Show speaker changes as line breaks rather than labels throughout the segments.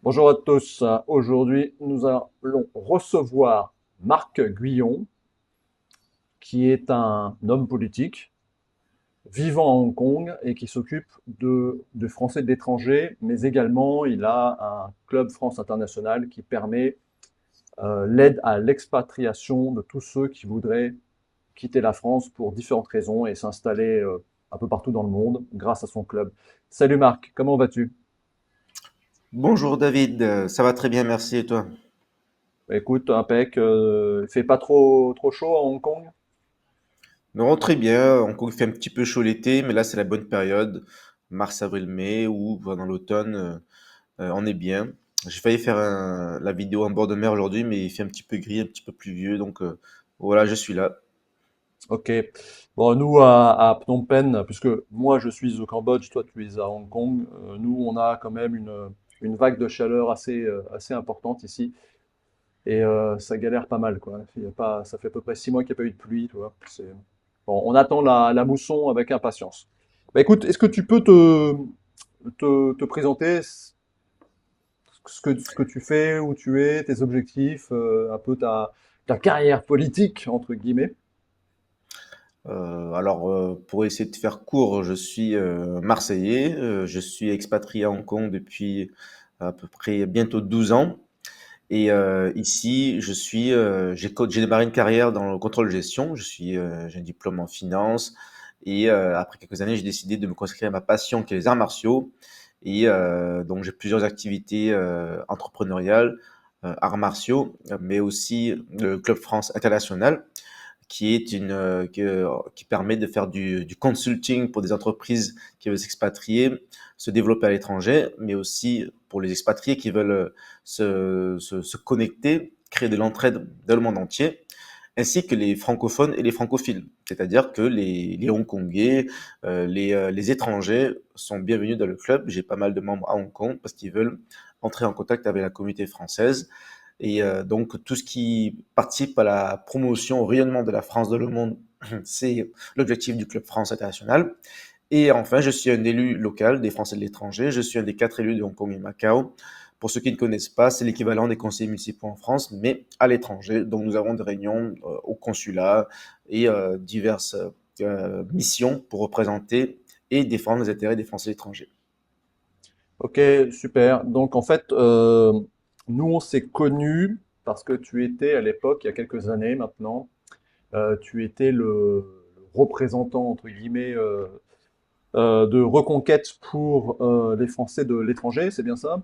Bonjour à tous. Aujourd'hui, nous allons recevoir Marc Guyon, qui est un homme politique vivant à Hong Kong et qui s'occupe de Français de l'étranger, mais également il a un club France International qui permet l'aide à l'expatriation de tous ceux qui voudraient quitter la France pour différentes raisons et s'installer un peu partout dans le monde grâce à son club. Salut Marc, comment vas-tu?
Bonjour David, ça va très bien, merci et toi?
Bah, écoute, impec, il fait pas trop chaud à Hong Kong?
Non, très bien, encore il fait un petit peu chaud l'été, mais là c'est la bonne période, mars, avril, mai, ou pendant l'automne, on est bien. J'ai failli faire la vidéo en bord de mer aujourd'hui, mais il fait un petit peu gris, un petit peu pluvieux, donc voilà, je suis là.
Ok. Bon, nous, à Phnom Penh, puisque moi je suis au Cambodge, toi tu es à Hong Kong, nous on a quand même une vague de chaleur assez importante ici. Et ça galère pas mal, quoi. Il y a pas, ça fait à peu près 6 mois qu'il n'y a pas eu de pluie, tu vois. Bon, on attend la mousson avec impatience. Bah écoute, est-ce que tu peux te présenter ce que tu fais, où tu es, tes objectifs, un peu ta carrière politique, entre guillemets?
Pour essayer de faire court, je suis Marseillais, je suis expatrié à Hong Kong depuis à peu près bientôt 12 ans. Et ici, j'ai démarré une carrière dans le contrôle de gestion. J'ai un diplôme en finance. Et après quelques années, j'ai décidé de me consacrer à ma passion qui est les arts martiaux. Et donc, j'ai plusieurs activités entrepreneuriales, arts martiaux, mais aussi le Club France International, qui permet de faire du consulting pour des entreprises qui veulent s'expatrier, se développer à l'étranger, mais aussi pour les expatriés qui veulent se connecter, créer de l'entraide dans le monde entier, ainsi que les francophones et les francophiles. C'est-à-dire que les Hongkongais, les étrangers sont bienvenus dans le club. J'ai pas mal de membres à Hong Kong parce qu'ils veulent entrer en contact avec la communauté française. Et donc, tout ce qui participe à la promotion, au rayonnement de la France dans le monde, c'est l'objectif du Club France International. Et enfin, je suis un élu local des Français de l'étranger. Je suis un des 4 élus de Hong Kong et Macao. Pour ceux qui ne connaissent pas, c'est l'équivalent des conseillers municipaux en France, mais à l'étranger. Donc, nous avons des réunions au consulat et diverses missions pour représenter et défendre les intérêts des Français de l'étranger.
Ok, super. Donc en fait, nous on s'est connus parce que tu étais à l'époque, il y a quelques années maintenant, tu étais le représentant entre guillemets de Reconquête pour les Français de l'étranger, c'est bien ça?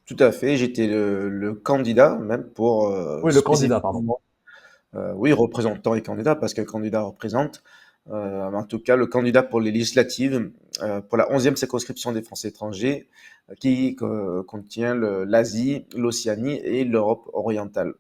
Tout à fait, j'étais le candidat même pour
Oui, le candidat, pardon.
spécifiquement. Oui, représentant et candidat, parce qu'un candidat représente. En tout cas, le candidat pour les législatives, pour la 11e circonscription des Français étrangers, qui contient l'Asie, l'Océanie et l'Europe orientale.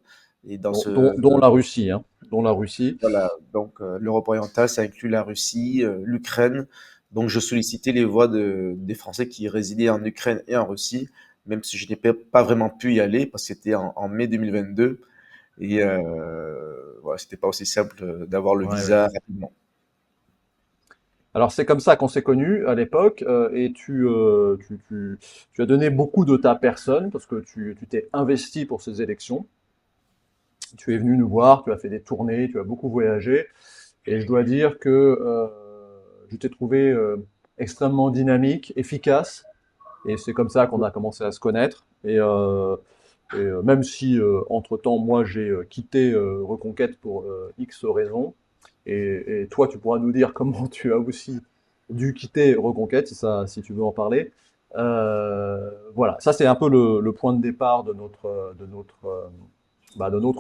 Et dans
Dont la Russie, hein, dont la Russie.
voilà, donc l'Europe orientale, ça inclut la Russie, l'Ukraine. Donc je sollicitais les voix des Français qui résidaient en Ukraine et en Russie, même si je n'ai pas vraiment pu y aller, parce que c'était en mai 2022. Et voilà, c'était pas aussi simple d'avoir le
Ouais, ouais.
visa rapidement.
Alors c'est comme ça qu'on s'est connus à l'époque et tu as donné beaucoup de ta personne parce que tu t'es investi pour ces élections. Tu es venu nous voir, tu as fait des tournées, tu as beaucoup voyagé. Et je dois dire que je t'ai trouvé extrêmement dynamique, efficace. Et c'est comme ça qu'on a commencé à se connaître. Même si entre-temps, moi, j'ai quitté Reconquête pour X raisons. Et toi, tu pourras nous dire comment tu as aussi dû quitter Reconquête, si ça, si tu veux en parler. Voilà, ça c'est un peu le point de départ de notre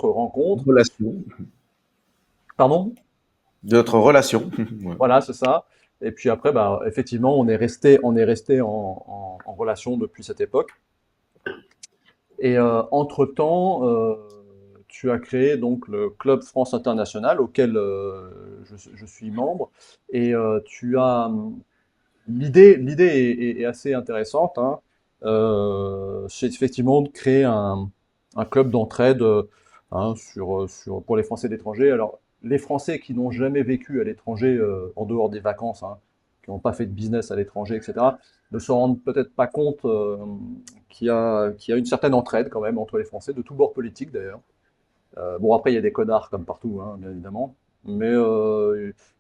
rencontre.
Relation.
Pardon?
De notre relation. Ouais.
Voilà, c'est ça. Et puis après, bah, effectivement, on est resté en relation depuis cette époque. Et entre-temps, tu as créé donc le Club France International auquel je suis membre. Et l'idée est assez intéressante, hein. C'est effectivement de créer un club d'entraide hein, pour les Français d'étranger. Alors, les Français qui n'ont jamais vécu à l'étranger en dehors des vacances, hein, qui n'ont pas fait de business à l'étranger, etc., ne se rendent peut-être pas compte qui a une certaine entraide quand même entre les Français, de tous bords politiques d'ailleurs. Bon, après, il y a des connards comme partout, hein, bien évidemment. Mais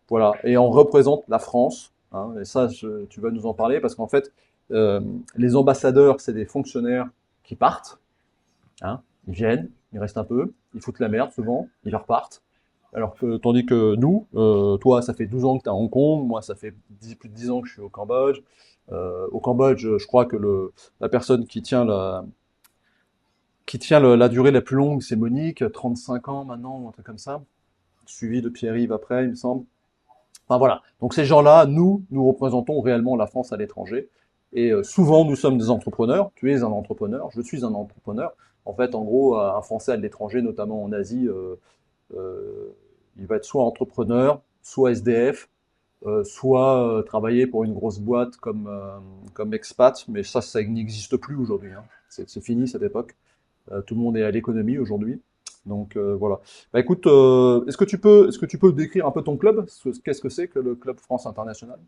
voilà. Et on représente la France, hein, et ça, tu vas nous en parler, parce qu'en fait, les ambassadeurs, c'est des fonctionnaires qui partent, hein. Ils viennent, ils restent un peu, ils foutent la merde souvent, ils repartent. Alors que, tandis que nous, toi, ça fait 12 ans que tu es à Hong Kong, moi, ça fait plus de 10 ans que je suis au Cambodge. Au Cambodge, je crois que la personne qui tient la durée la plus longue, c'est Monique, 35 ans maintenant, ou un truc comme ça, suivi de Pierre-Yves après, il me semble. Enfin voilà. Donc ces gens-là, nous représentons réellement la France à l'étranger. Et souvent, nous sommes des entrepreneurs. Tu es un entrepreneur, je suis un entrepreneur. En fait, en gros, un Français à l'étranger, notamment en Asie, il va être soit entrepreneur, soit SDF, soit travailler pour une grosse boîte comme expat. Mais ça n'existe plus aujourd'hui, hein. C'est fini cette époque. Tout le monde est à l'économie aujourd'hui. Donc voilà. Bah écoute, est-ce que tu peux décrire un peu ton club? Qu'est-ce que c'est que le Club France International?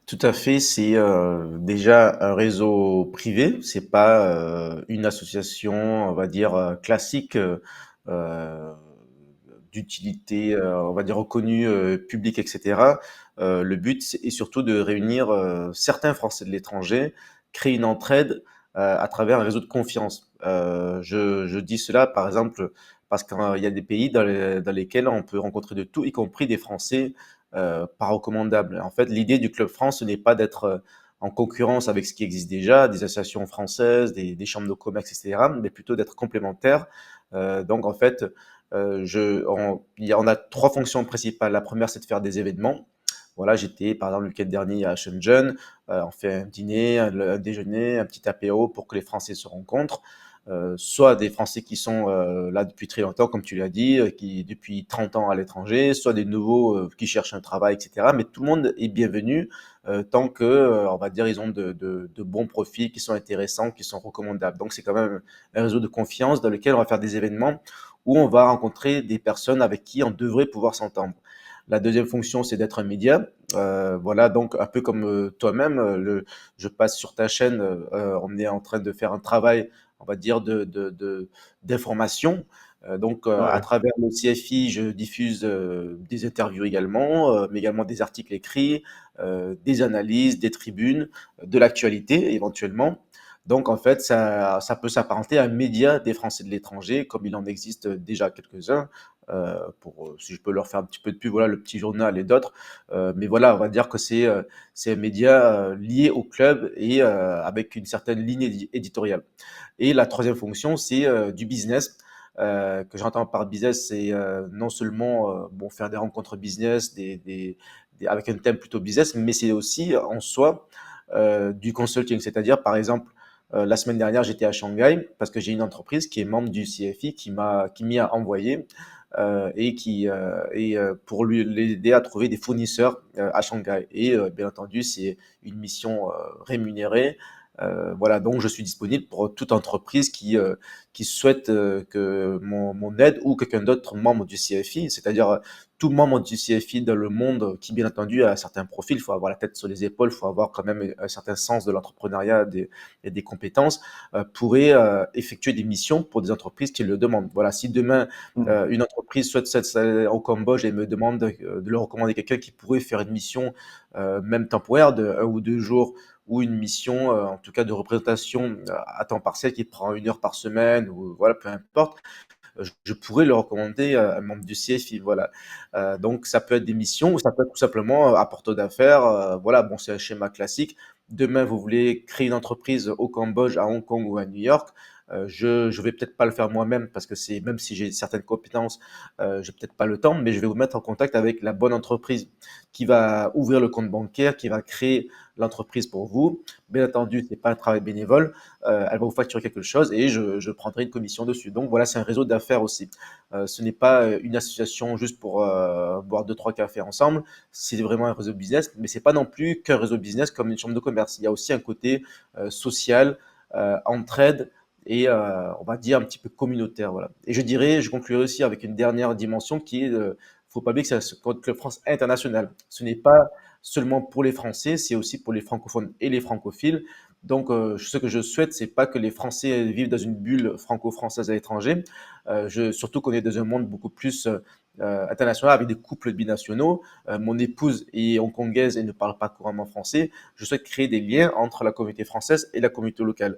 Tout à fait, c'est déjà un réseau privé, c'est pas une association, on va dire, classique, euh, d'utilité, on va dire, reconnue, publique, etc. Le but est surtout de réunir certains Français de l'étranger, créer une entraide à travers un réseau de confiance. Je dis cela, par exemple, parce qu'il y a des pays dans lesquels on peut rencontrer de tout, y compris des Français pas recommandable. En fait, l'idée du Club France, ce n'est pas d'être en concurrence avec ce qui existe déjà, des associations françaises, des chambres de commerce, etc., mais plutôt d'être complémentaires. Donc, en fait, on a trois fonctions principales. La première, c'est de faire des événements. Voilà, j'étais par exemple le week-end dernier à Shenzhen, on fait un dîner, un déjeuner, un petit apéro pour que les Français se rencontrent. Soit des Français qui sont là depuis très longtemps, comme tu l'as dit, qui depuis 30 ans à l'étranger, soit des nouveaux qui cherchent un travail, etc. Mais tout le monde est bienvenu tant que, on va dire, ils ont de bons profils qui sont intéressants, qui sont recommandables. Donc c'est quand même un réseau de confiance dans lequel on va faire des événements où on va rencontrer des personnes avec qui on devrait pouvoir s'entendre. La deuxième fonction, c'est d'être un média. Voilà, donc un peu comme toi-même, je passe sur ta chaîne, on est en train de faire un travail, on va dire, d'information. Donc, à
Ouais.
travers le CFI, je diffuse des interviews également, mais également des articles écrits, des analyses, des tribunes, de l'actualité éventuellement. Donc, en fait, ça peut s'apparenter à un média des Français de l'étranger, comme il en existe déjà quelques-uns. Si je peux leur faire un petit peu de pub, voilà, le petit journal et d'autres. Mais voilà, on va dire que c'est un média lié au club et avec une certaine ligne éditoriale. Et la troisième fonction, c'est du business. Que j'entends par business, c'est non seulement bon, faire des rencontres business avec un thème plutôt business, mais c'est aussi en soi du consulting. C'est-à-dire, par exemple, la semaine dernière, j'étais à Shanghai parce que j'ai une entreprise qui est membre du CFI qui m'y a envoyé pour lui l'aider à trouver des fournisseurs à Shanghai. Et bien entendu, c'est une mission rémunérée. Voilà, donc je suis disponible pour toute entreprise qui souhaite que mon aide ou quelqu'un d'autre membre du CFI, c'est-à-dire tout membre du CFI dans le monde qui, bien entendu, a certains profils, il faut avoir la tête sur les épaules, il faut avoir quand même un certain sens de l'entrepreneuriat et des compétences, pourrait effectuer des missions pour des entreprises qui le demandent. Voilà, si demain,
Mm.
une entreprise souhaite s'installer au Cambodge et me demande de leur recommander quelqu'un qui pourrait faire une mission, même temporaire, de 1 ou 2 jours, ou une mission, en tout cas de représentation à temps partiel qui prend 1 heure par semaine, ou voilà, peu importe, je pourrais le recommander à un membre du CFI. Voilà. Donc ça peut être des missions ou ça peut être tout simplement un porteur d'affaires. Voilà, bon, c'est un schéma classique. Demain, vous voulez créer une entreprise au Cambodge, à Hong Kong ou à New York. Je vais peut-être pas le faire moi-même parce que c'est même si j'ai certaines compétences, j'ai peut-être pas le temps, mais je vais vous mettre en contact avec la bonne entreprise qui va ouvrir le compte bancaire, qui va créer l'entreprise pour vous. Bien entendu, c'est pas un travail bénévole. Elle va vous facturer quelque chose et je prendrai une commission dessus. Donc voilà, c'est un réseau d'affaires aussi. Ce n'est pas une association juste pour boire deux, trois cafés ensemble. C'est vraiment un réseau business, mais c'est pas non plus qu'un réseau business comme une chambre de commerce. Il y a aussi un côté social, entraide et on va dire un petit peu communautaire. Voilà. Et je conclurai aussi avec une dernière dimension qui est, faut pas oublier que c'est le Club France international. Ce n'est pas seulement pour les Français, c'est aussi pour les francophones et les francophiles. Donc, ce que je souhaite, c'est pas que les Français vivent dans une bulle franco-française à l'étranger. Surtout qu'on est dans un monde beaucoup plus international avec des couples binationaux. Mon épouse est hongkongaise et ne parle pas couramment français. Je souhaite créer des liens entre la communauté française et la communauté locale.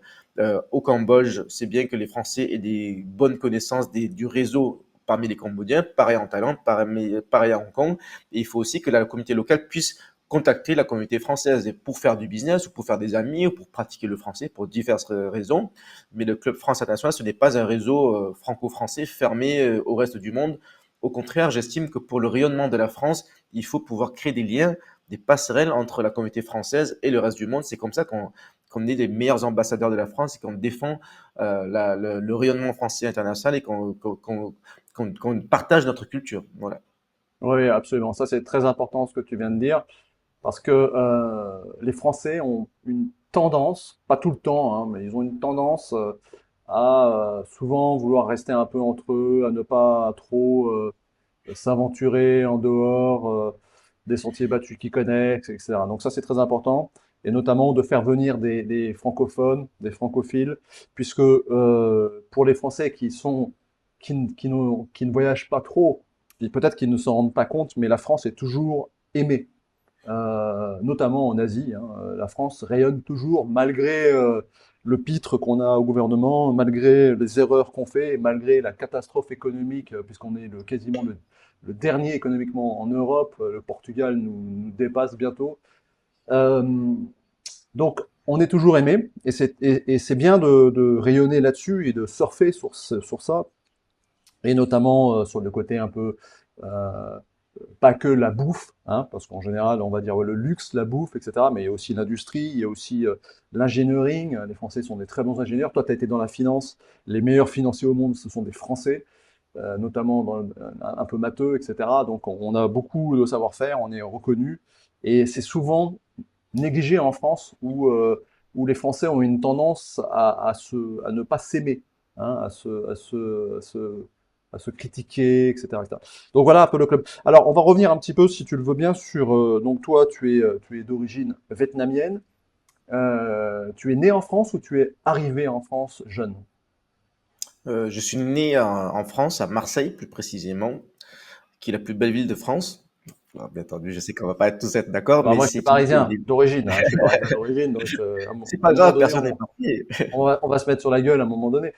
Au Cambodge, c'est bien que les Français aient des bonnes connaissances du réseau parmi les Cambodgiens, pareil en Thaïlande, pareil à Hong Kong. Et il faut aussi que la communauté locale puisse contacter la communauté française et pour faire du business ou pour faire des amis ou pour pratiquer le français pour diverses raisons. Mais le Club France International, ce n'est pas un réseau franco-français fermé au reste du monde. Au contraire, j'estime que pour le rayonnement de la France, il faut pouvoir créer des liens, des passerelles entre la communauté française et le reste du monde. C'est comme ça qu'on est les meilleurs ambassadeurs de la France et qu'on défend le rayonnement français international et qu'on partage notre culture. Voilà.
Oui, absolument. Ça, c'est très important ce que tu viens de dire, parce que les Français ont une tendance, pas tout le temps, hein, mais ils ont une tendance à souvent vouloir rester un peu entre eux, à ne pas trop s'aventurer en dehors des sentiers battus qu'ils connaissent, etc. Donc ça, c'est très important, et notamment de faire venir des francophones, des francophiles, puisque pour les Français qui ne voyagent pas trop, et peut-être qu'ils ne s'en rendent pas compte, mais la France est toujours aimée, notamment en Asie, hein. La France rayonne toujours malgré le pitre qu'on a au gouvernement, malgré les erreurs qu'on fait, et malgré la catastrophe économique, puisqu'on est quasiment le dernier économiquement en Europe. Le Portugal nous dépasse bientôt. Euh, donc, on est toujours aimé, et c'est bien de rayonner là-dessus et de surfer sur ça, et notamment sur le côté un peu euh, pas que la bouffe, hein, parce qu'en général, on va dire ouais, le luxe, la bouffe, etc. Mais il y a aussi l'industrie, il y a aussi l'ingénierie. Les Français sont des très bons ingénieurs. Toi, tu as été dans la finance. Les meilleurs financiers au monde, ce sont des Français, notamment un peu matheux, etc. Donc, on a beaucoup de savoir-faire, on est reconnu. Et c'est souvent négligé en France, où les Français ont une tendance à ne pas s'aimer, hein, à se critiquer, etc., etc. Donc voilà un peu le club. Alors on va revenir un petit peu, si tu le veux bien, sur donc toi tu es d'origine vietnamienne. Tu es né en France ou tu es arrivé en France jeune?
Je suis né en France, à Marseille plus précisément, qui est la plus belle ville de France. Alors, bien entendu, je sais qu'on va pas tous être d'accord,
Bah
mais
moi je suis
c'est une belle
parisien
ville.
d'origine, hein, je suis parisien d'origine, donc
C'est
à un
pas
moment
grave,
donné
personne n'est parfait.
on va se mettre sur la gueule à un moment donné.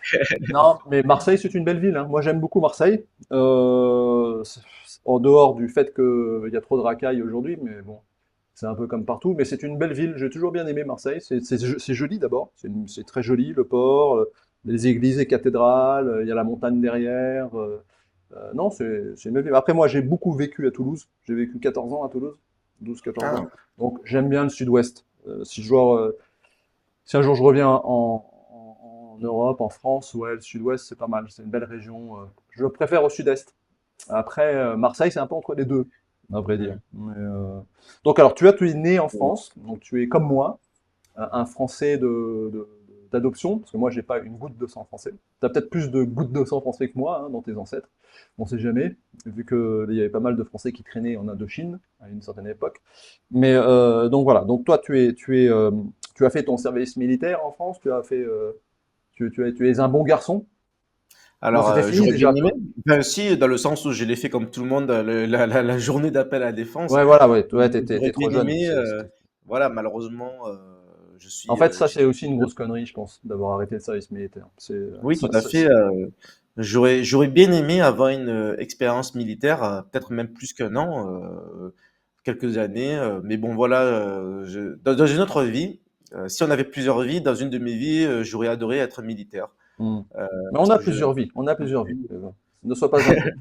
Non, mais Marseille, c'est une belle ville, hein. Moi, j'aime beaucoup Marseille. En dehors du fait qu'il y a trop de racailles aujourd'hui, mais bon, c'est un peu comme partout. Mais c'est une belle ville. J'ai toujours bien aimé Marseille. C'est joli d'abord. C'est très joli, le port, les églises et cathédrales. Il y a la montagne derrière. Non, c'est une belle ville. Après, moi, j'ai beaucoup vécu à Toulouse. J'ai vécu 14 ans à Toulouse, 12-14
Ah,
ans. Donc, j'aime bien le sud-ouest. Si un jour je reviens en Europe, en France, ouais, le sud-ouest, c'est pas mal. C'est une belle région. Je préfère au sud-est. Après, Marseille, c'est un peu entre les deux, à vrai dire.
hmm.
Donc, alors, tu es né en France, donc tu es comme moi, un Français d'adoption, parce que moi, j'ai pas une goutte de sang français. Tu as peut-être plus de gouttes de sang français que moi, hein, dans tes ancêtres. On sait jamais, vu qu'il y avait pas mal de Français qui traînaient en Indochine à une certaine époque. Mais donc voilà. Donc toi, tu as fait ton service militaire en France. Tu es un bon garçon. Non,
Alors,
c'était fini
j'aurais bien
déjà,
aimé.
toi.
Enfin, aussi, dans le sens où je l'ai fait comme tout le monde, la journée d'appel à la défense.
Ouais, voilà, ouais. Ouais,
J'aurais
t'es
bien
trop jeune.
aimé. Voilà, malheureusement, je
En
suis.
fait, ça,
J'ai
c'est aussi une
deux-
grosse connerie, je pense, d'avoir arrêté le service militaire.
Oui, tout à fait. J'aurais bien aimé avoir une expérience militaire, peut-être même plus qu'un an, quelques années. Mais bon, voilà, dans une autre vie, si on avait plusieurs vies, dans une de mes vies, j'aurais adoré être militaire.
Hmm. Mais on
Parce
a
que je,
plusieurs vies. On a plusieurs vies. Ne sois pas inquiet.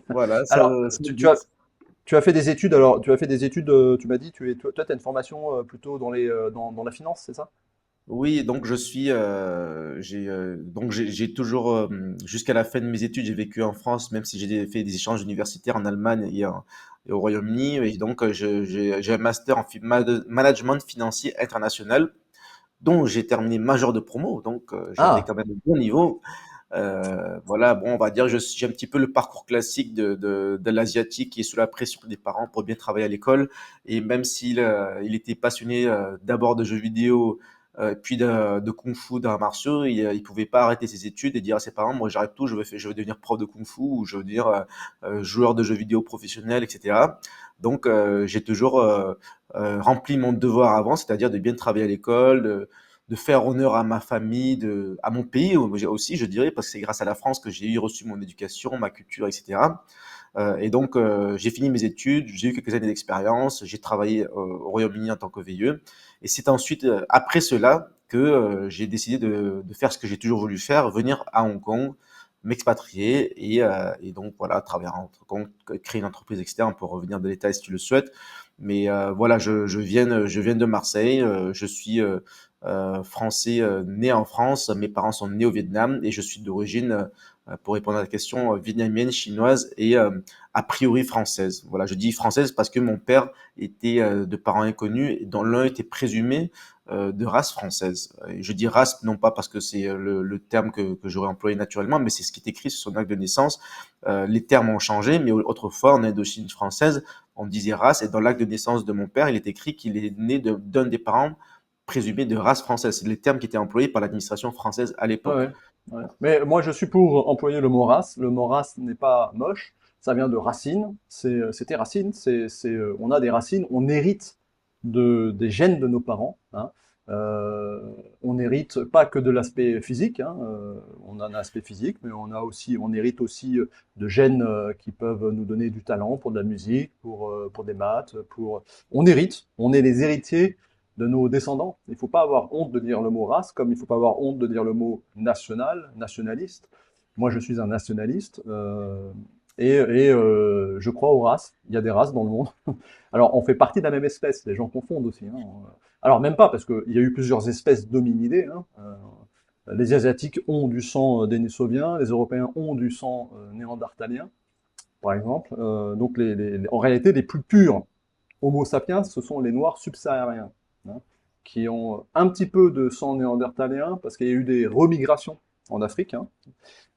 voilà, ça,
Alors,
c'est le but.
tu as fait des études. Alors, tu as fait des études. Tu m'as dit, toi, tu as une formation plutôt dans la finance, c'est ça?
Oui, donc j'ai toujours, jusqu'à la fin de mes études, j'ai vécu en France, même si fait des échanges universitaires en Allemagne et au Royaume-Uni. Et donc, j'ai un master en management financier international, dont j'ai terminé major de promo. Donc, j'avais
Ah,
quand même un bon niveau. Voilà, bon, on va dire, j'ai un petit peu le parcours classique de l'asiatique qui est sous la pression des parents pour bien travailler à l'école. Et même s'il il était passionné d'abord de jeux vidéo, puis de kung-fu, d'arts martiaux, il pouvait pas arrêter ses études et dire à ses parents, moi j'arrête tout, je vais devenir prof de kung-fu ou je veux devenir joueur de jeux vidéo professionnel, etc. Donc j'ai toujours rempli mon devoir avant, c'est-à-dire de bien travailler à l'école, de faire honneur à ma famille, à mon pays aussi, je dirais, parce que c'est grâce à la France que j'ai eu reçu mon éducation, ma culture, etc. Et donc, j'ai fini mes études, j'ai eu quelques années d'expérience, j'ai travaillé au Royaume-Uni en tant que VIE. Et c'est ensuite, après cela, que j'ai décidé de faire ce que j'ai toujours voulu faire, venir à Hong Kong, m'expatrier et donc voilà, travailler à Hong Kong, créer une entreprise, etc. On peut revenir de l'État si tu le souhaites. Mais voilà, je viens de Marseille, je suis français né en France, mes parents sont nés au Vietnam et je suis d'origine, pour répondre à la question, vietnamienne, chinoise et a priori française. Voilà, je dis française parce que mon père était de parents inconnus, dont l'un était présumé de race française. Et je dis race non pas parce que c'est le terme que j'aurais employé naturellement, mais c'est ce qui est écrit sur son acte de naissance. Les termes ont changé, mais autrefois en Indochine française, on disait race, et dans l'acte de naissance de mon père, il est écrit qu'il est né d'un des parents présumés de race française. C'est les termes qui étaient employés par l'administration française à
Ouais,
l'époque.
ouais, ouais. Mais moi, je suis pour employer le mot race. Le mot race n'est pas moche. Ça vient de racine. C'était racine. On a des racines. On hérite des gènes de nos parents, hein. Euh, on hérite pas que de l'aspect physique, hein. On a un aspect physique, mais on hérite aussi de gènes qui peuvent nous donner du talent pour de la musique, pour des maths, on hérite. On est les héritiers de nos descendants. Il ne faut pas avoir honte de dire le mot race, comme il ne faut pas avoir honte de dire le mot national, nationaliste. Moi, je suis un nationaliste je crois aux races. Il y a des races dans le monde. Alors, on fait partie de la même espèce. Les gens confondent aussi, hein. Alors, même pas, parce qu'il y a eu plusieurs espèces dominidées, hein. Les Asiatiques ont du sang dénisoviens, les Européens ont du sang néandertalien, par exemple. Donc, en réalité, les plus purs Homo sapiens, ce sont les Noirs subsahariens, hein, qui ont un petit peu de sang néandertalien, parce qu'il y a eu des remigrations en Afrique, hein.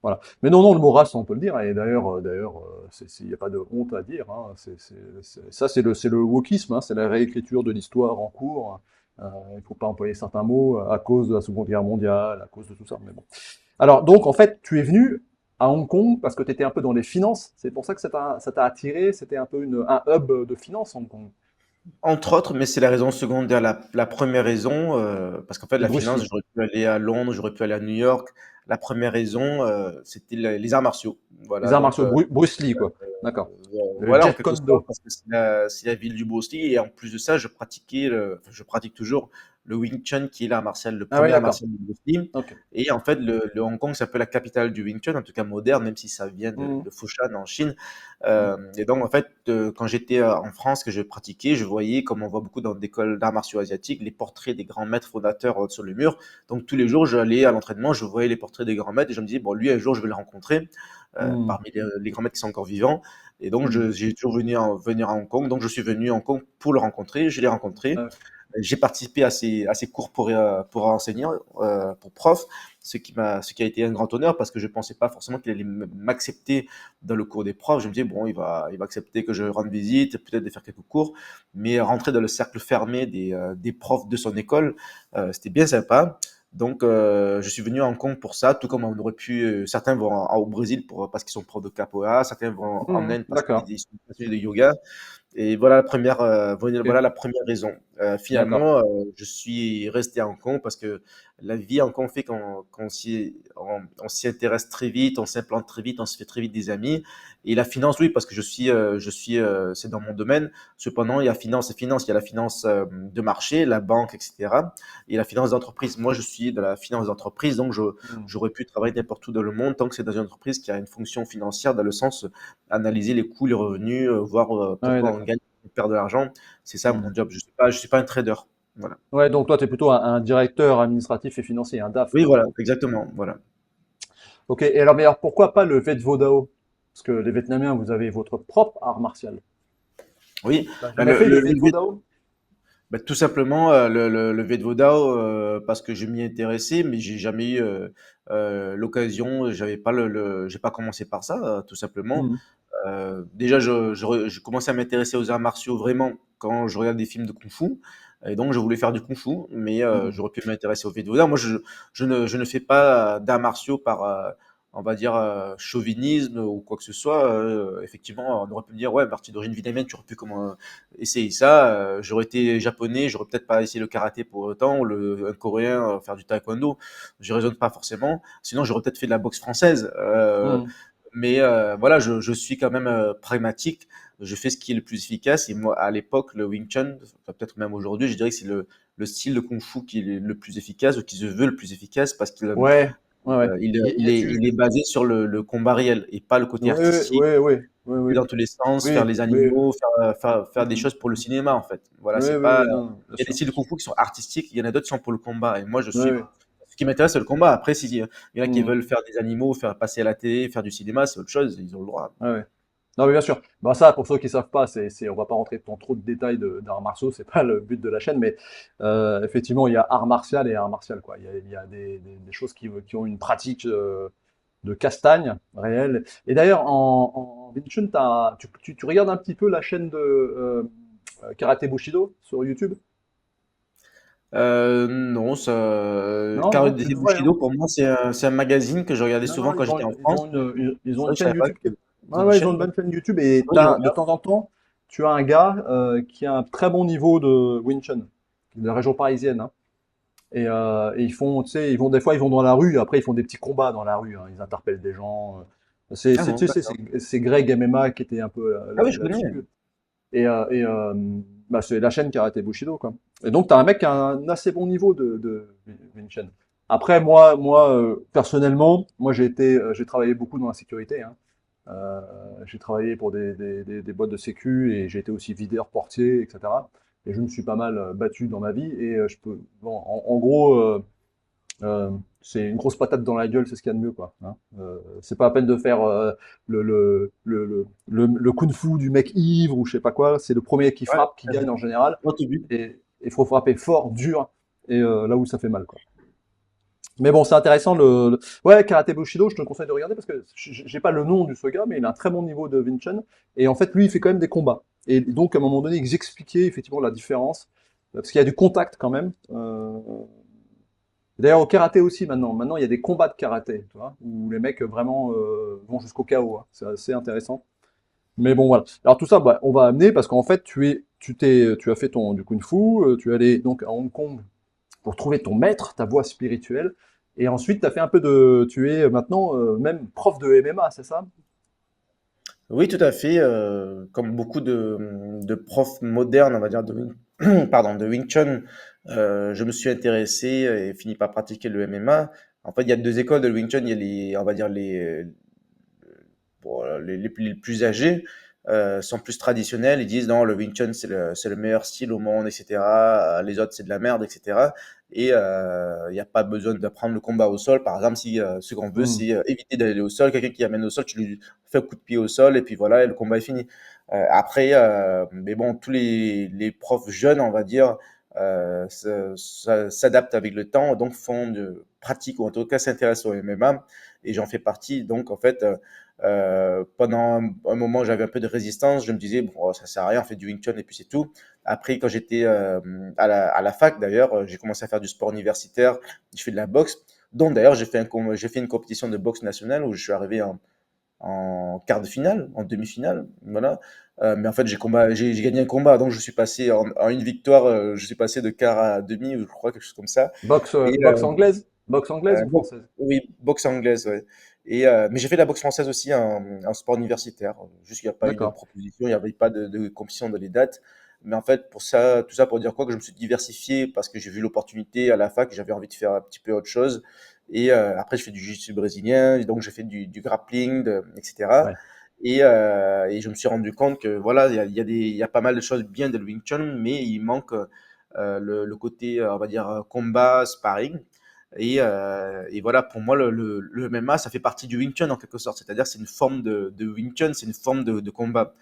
Voilà. Mais non, non, le mot race, on peut le dire, et d'ailleurs, il n'y a pas de honte à dire, hein. Ça, c'est le wokisme, hein, c'est la réécriture de l'histoire en cours. Il ne faut pas employer certains mots à cause de la Seconde Guerre mondiale, à cause de tout ça, mais bon. Alors, donc, en fait, tu es venu à Hong Kong parce que tu étais un peu dans les finances. C'est pour ça que ça t'a attiré. C'était un peu un hub de finances, Hong Kong.
Entre autres, mais c'est la raison secondaire. La première raison, parce qu'en fait,
C'est
la
Bruce
finance,
Lee.
j'aurais pu aller à Londres, j'aurais pu aller à New York. La première raison, c'était les arts martiaux.
Les
Voilà,
arts
donc
martiaux, Bruce Lee, quoi. D'accord. Le
voilà, en
Jet
quelque
Kune
sorte,
Do.
parce que c'est la ville du Bruce Lee. Et en plus de ça, enfin, je pratique toujours le Wing Chun, qui est l'art martial, le
Ah oui,
premier art
d'accord.
martial du Bruce Lee.
Ok.
Et en fait, le Hong Kong, c'est un peu la capitale du Wing Chun, en tout cas moderne, même si ça vient
Mhm.
de Foshan en Chine.
Mhm.
Et donc, en fait, quand j'étais en France, que je pratiquais, je voyais, comme on voit beaucoup dans des écoles d'arts martiaux asiatiques, les portraits des grands maîtres fondateurs sur le mur. Donc, tous les jours, j'allais à l'entraînement, je voyais les portraits des grands maîtres et je me disais, bon, lui, un jour, je vais le rencontrer
Mhm.
parmi les grands maîtres qui sont encore vivants. Et donc,
Mhm.
j'ai toujours venir à Hong Kong. Donc, je suis venu à Hong Kong pour le rencontrer. Je l'ai rencontré.
Ah,
J'ai participé à ces cours pour enseignant, pour prof, ce qui a été un grand honneur parce que je pensais pas forcément qu'il allait m'accepter dans le cours des profs. Je me disais, bon, il va accepter que je rende visite, peut-être de faire quelques cours, mais rentrer dans le cercle fermé des profs de son école, c'était bien sympa. Donc, je suis venu à Hong Kong pour ça, tout comme on aurait pu, certains vont au Brésil parce qu'ils sont profs de capoeira, certains vont en
mhm.
Inde parce
D'accord.
qu'ils sont passionnés de yoga. Et voilà
Ok.
voilà la première raison.
D'accord.
Finalement, je suis resté à Hong Kong parce que la vie à Hong Kong fait on s'y intéresse très vite, on s'implante très vite, on se fait très vite des amis. Et la finance, oui, parce que c'est dans mon domaine. Cependant, il y a finance et finance. Il y a la finance de marché, la banque, etc. Et la finance d'entreprise. Moi, je suis de la finance d'entreprise, donc
Mhm.
j'aurais pu travailler n'importe où dans le monde tant que c'est dans une entreprise qui a une fonction financière, dans le sens analyser les coûts, les revenus, voir
Ah oui,
pourquoi on
d'accord.
gagne, on perd de l'argent. C'est ça
Mhm.
mon job. Je suis pas un trader. Voilà.
Ouais, donc toi, tu es plutôt un directeur administratif et financier, un DAF,
Oui,
quoi.
voilà, exactement. Voilà.
Ok. Et alors, mais alors, pourquoi pas le Vet Vo Dao? Parce que les Vietnamiens, vous avez votre propre art martial.
Oui,
T'as
ben
jamais fait le Vet Vo Dao?
Bah, tout simplement, le Vedvodao, parce que je m'y intéressais, mais j'ai jamais eu l'occasion, j'avais pas j'ai pas commencé par ça, tout simplement.
Mhm.
Déjà, je commençais à m'intéresser aux arts martiaux vraiment quand je regarde des films de kung-fu. Et donc, je voulais faire du kung-fu, mais
Mhm.
j'aurais pu m'intéresser au Vedvodao. Moi, je ne fais pas d'arts martiaux par, on va dire, chauvinisme ou quoi que ce soit. Effectivement, on aurait pu me dire, ouais, parti d'origine vietnamienne, tu aurais pu comment, essayer ça. J'aurais été japonais, j'aurais peut-être pas essayé le karaté pour autant, ou un coréen, faire du taekwondo. Je raisonne pas forcément. Sinon, j'aurais peut-être fait de la boxe française.
Mhm.
Mais voilà, je suis quand même pragmatique. Je fais ce qui est le plus efficace. Et moi, à l'époque, le Wing Chun, enfin, peut-être même aujourd'hui, je dirais que c'est le style de Kung Fu qui est le plus efficace ou qui se veut le plus efficace parce qu'il
Ouais, ouais, ouais.
il est basé sur le combat réel et pas le côté
Ouais,
artistique,
ouais, ouais, ouais,
couper
ouais.
dans tous les sens, faire
Oui,
les
oui.
animaux, faire des
Mhm.
choses pour le cinéma en fait. Voilà,
Oui,
c'est
oui,
pas.
oui, non, non, bien
Il y a des
sûr,
styles
bien
de
sûr.
Kung Fu qui sont artistiques, il y en a d'autres qui sont pour le combat. Et moi, je
Oui,
suis.
oui.
Ce qui m'intéresse, c'est le combat. Après, s'il y en a qui
Mhm.
veulent faire des animaux, faire passer à la télé, faire du cinéma, c'est autre chose, ils ont le droit.
Ouais, ouais. Non, mais bien sûr. Bah, ça, pour ceux qui savent pas, on va pas rentrer dans trop de détails d'arts martiaux, c'est pas le but de la chaîne, mais effectivement, il y a art martial et art martial, quoi. Il y a des choses qui ont une pratique de castagne réelle. Et d'ailleurs, en Wing Chun, tu regardes un petit peu la chaîne de Karaté Bushido sur YouTube?
Non,
Non, non, tu
Karaté
devrais, hein.
Bushido, pour moi, c'est un magazine que je regardais
Non,
souvent
non,
quand j'étais en
ils
France.
ont ils
C'est
ont
vrai
une
que je
chaîne
savais pas
YouTube
qu'ils avaient
ouais,
une
ouais, ils ont
chaîne.
une bonne chaîne YouTube et
Faudrait que je
de
regarde.
temps en temps, tu as un gars qui a un très bon niveau de Wing Chun, de la région parisienne, hein. Et ils font, tu sais, des fois, ils vont dans la rue, après, ils font des petits combats dans la rue, hein. Ils interpellent des gens.
Ah bon,
Tu sais,
d'accord.
c'est Greg MMA qui était un peu
Ah oui, je connais.
là-dessus. Et bah, c'est la chaîne Karaté Bushido, quoi. Et donc, tu as un mec qui a un assez bon niveau de Wing Chun. Après, personnellement, moi, j'ai travaillé beaucoup dans la sécurité, hein. Euh, j'ai travaillé pour des boîtes de sécu et j'ai été aussi videur, portier, etc. Et je me suis pas mal battu dans ma vie. Et bon, en gros, c'est une grosse patate dans la gueule, c'est ce qu'il y a de mieux, quoi, hein. C'est pas la peine de faire le kung-fu du mec ivre ou je sais pas quoi. C'est le premier qui
Ouais,
frappe qui gagne en général.
droit au but.
Et il faut frapper fort, dur, et là où ça fait mal, quoi. Mais bon, c'est intéressant. Ouais, Karate Bushido, je te conseille de regarder parce que j'ai pas le nom du ce gars, mais il a un très bon niveau de Wing Chun. Et en fait, lui, il fait quand même des combats. Et donc, à un moment donné, ils expliquaient effectivement la différence. Parce qu'il y a du contact quand même. D'ailleurs, au karaté aussi maintenant. Maintenant, il y a des combats de karaté, tu vois, où les mecs vraiment vont jusqu'au KO, hein. C'est assez intéressant. Mais bon, voilà. Alors tout ça, bah, on va amener parce qu'en fait, tu as fait du kung-fu, tu es allé donc à Hong Kong pour trouver ton maître, ta voie spirituelle. Et ensuite, tu as fait un peu tu es maintenant même prof de MMA, c'est ça?
Oui, tout à fait. Comme beaucoup de profs modernes, on va dire, pardon, de Wing Chun, je me suis intéressé et fini par pratiquer le MMA. En fait, il y a deux écoles de Wing Chun. Il y a on va dire, bon, les plus âgés sont plus traditionnels. Ils disent non, le Wing Chun c'est le meilleur style au monde, etc. Les autres c'est de la merde, etc. Et il n'y a pas besoin d'apprendre le combat au sol. Par exemple, si ce qu'on veut
Hmm.
c'est éviter d'aller au sol, quelqu'un qui amène au sol, tu lui fais un coup de pied au sol et puis voilà, et le combat est fini. Après, mais bon, tous les profs jeunes, on va dire, s'adaptent avec le temps, donc font de pratique ou en tout cas s'intéressent au MMA et j'en fais partie. Donc en fait, pendant un moment, j'avais un peu de résistance. Je me disais, bon, oh, ça sert à rien, on fait du Wing Chun et puis c'est tout. Après, quand j'étais à la fac, d'ailleurs, j'ai commencé à faire du sport universitaire. Je fais de la boxe. Donc, d'ailleurs, j'ai fait une compétition de boxe nationale où je suis arrivé en quart de finale, en demi-finale. Voilà. Mais en fait, j'ai gagné un combat. Donc, je suis passé en une victoire. Je suis passé de quart à demi, je crois, quelque chose comme ça. Et
Boxe anglaise ou française?
oui, boxe anglaise, ouais. Mais j'ai fait de la boxe française aussi en sport universitaire. Juste qu'il n'y a pas eu de
D'accord.
proposition, il n'y avait pas de compétition dans les dates. Mais en fait, pour ça, tout ça pour dire quoi, que je me suis diversifié parce que j'ai vu l'opportunité à la fac, j'avais envie de faire un petit peu autre chose. Et après, je fais du jiu-jitsu brésilien, et donc j'ai fait du grappling, etc.
Ouais.
Et je me suis rendu compte que voilà, il y a pas mal de choses bien de Wing Chun, mais il manque le côté, on va dire, combat, sparring. Et voilà, pour moi, le MMA, ça fait partie du Wing Chun en quelque sorte. C'est-à-dire, c'est une forme de Wing Chun, c'est une forme de combat.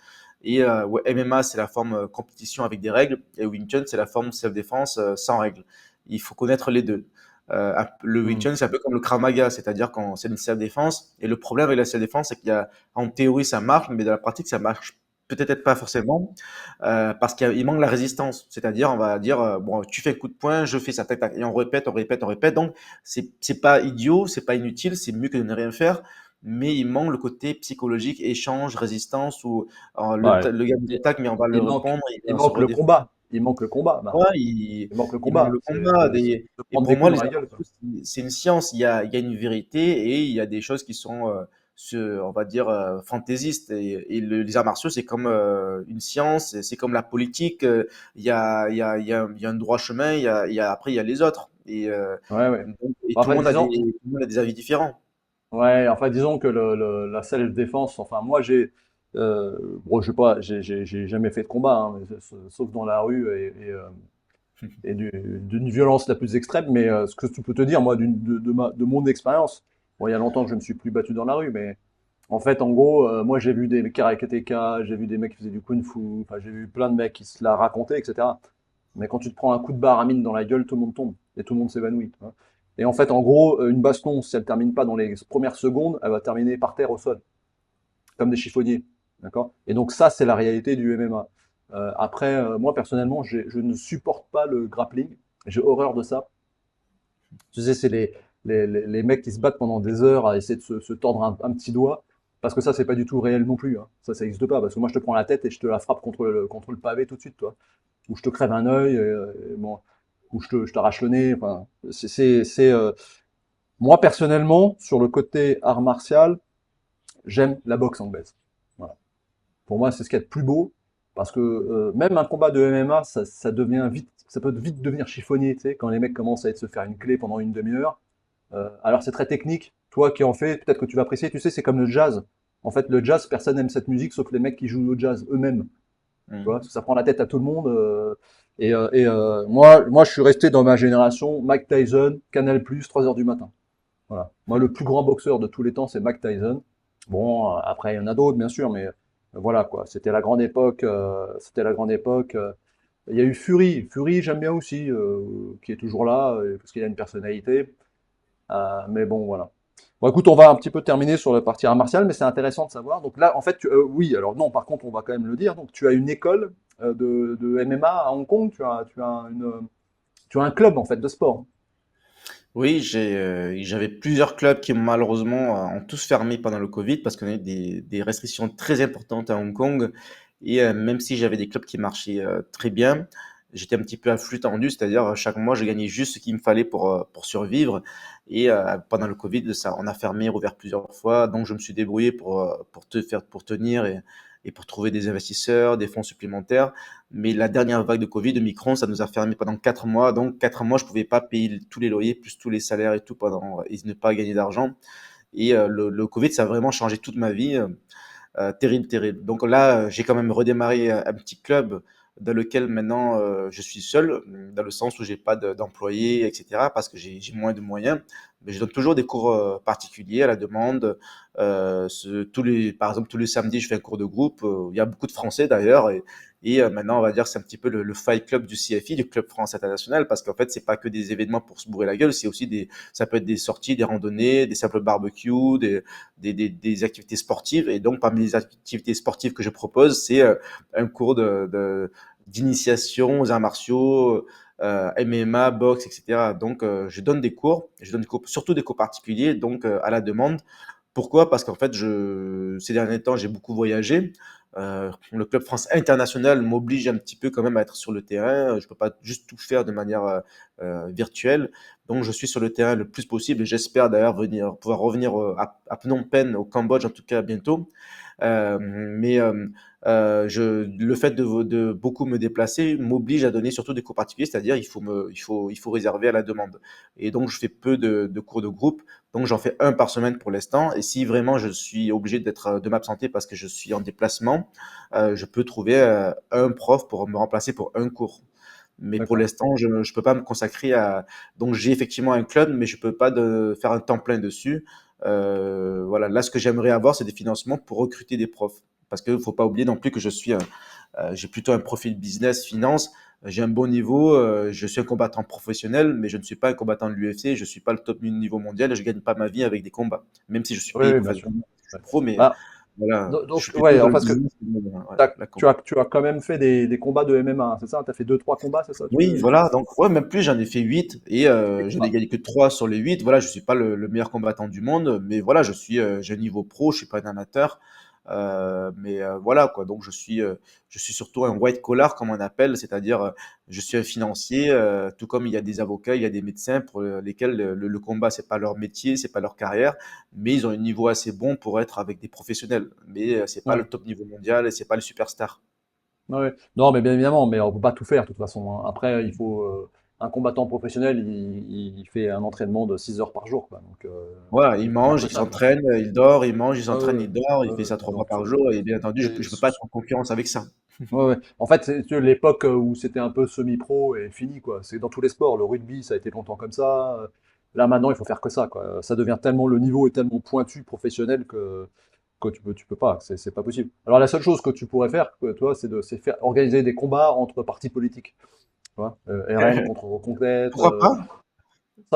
Et ouais, MMA, c'est la forme compétition avec des règles, et Wing Chun, c'est la forme self-défense sans règles. Il faut connaître les deux. Le Wing
Hmm.
Chun, c'est un peu comme le Krav Maga, c'est-à-dire quand c'est une self-défense. Et le problème avec la self-défense, c'est qu'il y a, en théorie, ça marche, mais dans la pratique, ça marche peut-être pas forcément, parce qu'il manque la résistance. C'est-à-dire, on va dire, bon, tu fais un coup de poing, je fais ça, tac, tac, et on répète, on répète, on répète. Donc, c'est pas idiot, c'est pas inutile, c'est mieux que de ne rien faire, mais il manque le côté psychologique, échange, résistance, où
Ouais.
le gars nous
Il,
attaque, mais on va le
il manque,
répondre, et
il
on se
manque le
redéfend.
combat. Il manque le combat,
Ouais,
Marc. Il manque le
il manque
combat.
le
C'est
combat.
se
Et
prendre
pour
des
moi,
coups dans
les
la
arts
gueule, quoi.
martiaux, c'est une science. Il y a une vérité, et il y a des choses qui sont, on va dire, fantaisistes. Et les arts martiaux, c'est comme une science, c'est comme la politique. Il y a un droit chemin, après, il y a les autres.
Ouais, ouais.
Et
En
tout le
fait,
monde a
disons,
tout le monde a des avis différents.
ouais, enfin, disons que la self-défense, enfin, moi, bon, je sais pas, j'ai jamais fait de combat, hein, sauf dans la rue et d'une violence la plus extrême, mais ce que tu peux te dire, moi, de mon expérience, bon, il y a longtemps que je me suis plus battu dans la rue, mais en fait, en gros, moi, j'ai vu des karatéka, j'ai vu des mecs qui faisaient du kung-fu, enfin, j'ai vu plein de mecs qui se la racontaient, etc. Mais quand tu te prends un coup de barre à mine dans la gueule, tout le monde tombe et tout le monde s'évanouit, tu vois. Et en fait, en gros, une baston, si elle termine pas dans les premières secondes, elle va terminer par terre au sol, comme des chiffonniers, d'accord? Et donc ça, c'est la réalité du MMA. Après, moi personnellement, je ne supporte pas le grappling. J'ai horreur de ça. Tu sais, c'est les mecs qui se battent pendant des heures à essayer de se tordre un petit doigt, parce que ça, c'est pas du tout réel non plus, hein. Ça n'existe pas, parce que moi, je te prends la tête et je te la frappe contre le pavé tout de suite, toi. Ou je te crève un œil, bon, ou je t'arrache le nez. Enfin, moi, personnellement, sur le côté art martial, j'aime la boxe anglaise. Voilà. Pour moi, c'est ce qu'il y a de plus beau, parce que même un combat de MMA, ça devient vite, ça peut vite devenir chiffonnier, tu sais, quand les mecs commencent à se faire une clé pendant une demi-heure. Alors c'est très technique. Toi qui en fais, peut-être que tu vas apprécier. Tu sais, c'est comme le jazz. En fait, le jazz, personne n'aime cette musique sauf les mecs qui jouent au jazz eux-mêmes. Tu vois,
Mhm.
parce que ça prend la tête à tout le monde. Moi, je suis resté dans ma génération. Mike Tyson, Canal+, 3 heures du matin. Voilà. Moi, le plus grand boxeur de tous les temps, c'est Mike Tyson. Bon, après, il y en a d'autres, bien sûr, mais voilà quoi. C'était la grande époque. C'était la grande époque. Il y a eu Fury. Fury, j'aime bien aussi, qui est toujours là, parce qu'il a une personnalité. Mais bon, voilà. Bon, écoute, on va un petit peu terminer sur la partie art martial, mais c'est intéressant de savoir. Donc là, en fait, oui, alors non, par contre, on va quand même le dire. Donc, tu as une école de MMA à Hong Kong. Tu as un club en fait de sport.
Oui, j'avais plusieurs clubs qui malheureusement ont tous fermé pendant le Covid parce qu'on a eu des restrictions très importantes à Hong Kong. Et même si j'avais des clubs qui marchaient très bien, j'étais un petit peu à flux tendu, c'est-à-dire chaque mois je gagnais juste ce qu'il me fallait pour survivre. Et pendant le Covid, ça, on a fermé, rouvert plusieurs fois, donc je me suis débrouillé pour tenir, et pour trouver des investisseurs, des fonds supplémentaires. Mais la dernière vague de Covid, de Micron, ça nous a fermé pendant 4 mois. Donc 4 mois, je pouvais pas payer tous les loyers, plus tous les salaires et tout, et ne pas gagner d'argent. Et le Covid, ça a vraiment changé toute ma vie. Terrible, terrible. Donc là, j'ai quand même redémarré un petit club dans lequel maintenant je suis seul, dans le sens où j'ai pas d'employés, etc., parce que j'ai moins de moyens. Mais je donne toujours des cours particuliers à la demande. Par exemple, tous les samedis, je fais un cours de groupe. Il y a beaucoup de Français d'ailleurs. Et maintenant, on va dire, c'est un petit peu le Fight Club du CFI, du Club France International, parce qu'en fait, c'est pas que des événements pour se bourrer la gueule, c'est aussi ça peut être des sorties, des randonnées, des simples barbecues, des activités sportives. Et donc, parmi les activités sportives que je propose, c'est un cours d'initiation aux arts martiaux, MMA, boxe, etc. Donc, je donne des cours, surtout des cours particuliers, donc à la demande. Pourquoi? Parce qu'en fait, ces derniers temps, j'ai beaucoup voyagé. Le Club France International m'oblige un petit peu quand même à être sur le terrain. Je peux pas juste tout faire de manière virtuelle. Donc, je suis sur le terrain le plus possible, et j'espère d'ailleurs pouvoir revenir à Phnom Penh, au Cambodge, en tout cas bientôt. Le fait de beaucoup me déplacer m'oblige à donner surtout des cours particuliers, c'est-à-dire il faut réserver à la demande. Et donc, je fais peu de cours de groupe. Donc, j'en fais un par semaine pour l'instant. Et si vraiment je suis obligé de m'absenter parce que je suis en déplacement, je peux trouver un prof pour me remplacer pour un cours. Mais pour
D'accord.
l'instant, je ne peux pas me consacrer à. Donc, j'ai effectivement un club, mais je peux pas faire un temps plein dessus. Voilà. Là, ce que j'aimerais avoir, c'est des financements pour recruter des profs. parce que faut pas oublier non plus que j'ai plutôt un profil business, finance. J'ai un bon niveau, je suis un combattant professionnel, mais je ne suis pas un combattant de l'UFC, je suis pas le top du niveau mondial et je gagne pas ma vie avec des combats. Même si je suis
Oui,
payé
oui,
pour
bien
faire des
sûr.
combats, je
Ouais.
suis pro, mais
Bah,
voilà, je suis plutôt
ouais,
dans
en
le
parce que
business que ouais, la com.
tu as quand même fait des combats de MMA, c'est ça? Tu as fait deux trois combats, c'est ça?
Oui, voilà, donc ouais, même plus, j'en ai fait 8 et je n'ai
Ah,
gagné que 3 sur les 8. Voilà, je suis pas le meilleur combattant du monde, mais voilà, j'ai un niveau pro, je suis pas un amateur. Mais voilà quoi, donc je suis surtout un white collar comme on appelle, c'est-à-dire je suis un financier, tout comme il y a des avocats, il y a des médecins pour lesquels le combat c'est pas leur métier, c'est pas leur carrière, mais ils ont un niveau assez bon pour être avec des professionnels. Mais c'est pas le
ouais.
top niveau mondial et c'est pas le superstar.
Ouais. Non, mais bien évidemment, mais on peut pas tout faire de toute façon, hein. Après, il faut un combattant professionnel, il fait un entraînement de 6 heures par jour, quoi. Donc,
Voilà,
il
il
faut faire
mange,
que
il
ça, quoi.
s'entraîne, il dort, il mange, il
Ouais,
s'entraîne,
ouais,
il dort, il
ouais,
fait
ouais.
ça 3 fois
Donc,
par jour et bien entendu,
c'est-
je peux pas être en concurrence avec ça.
ouais, ouais. En fait, c'est tu vois, l'époque où c'était un peu semi-pro et fini, quoi. C'est dans tous les sports. Le rugby, ça a été longtemps comme ça. Là, maintenant, il faut faire que ça, quoi. Ça devient tellement, le niveau est tellement pointu, professionnel que tu peux pas. C'est pas possible. Alors, la seule chose que tu pourrais faire, toi, c'est faire organiser des combats entre partis politiques. Tu vois, RN contre Reconquête.
Pourquoi pas?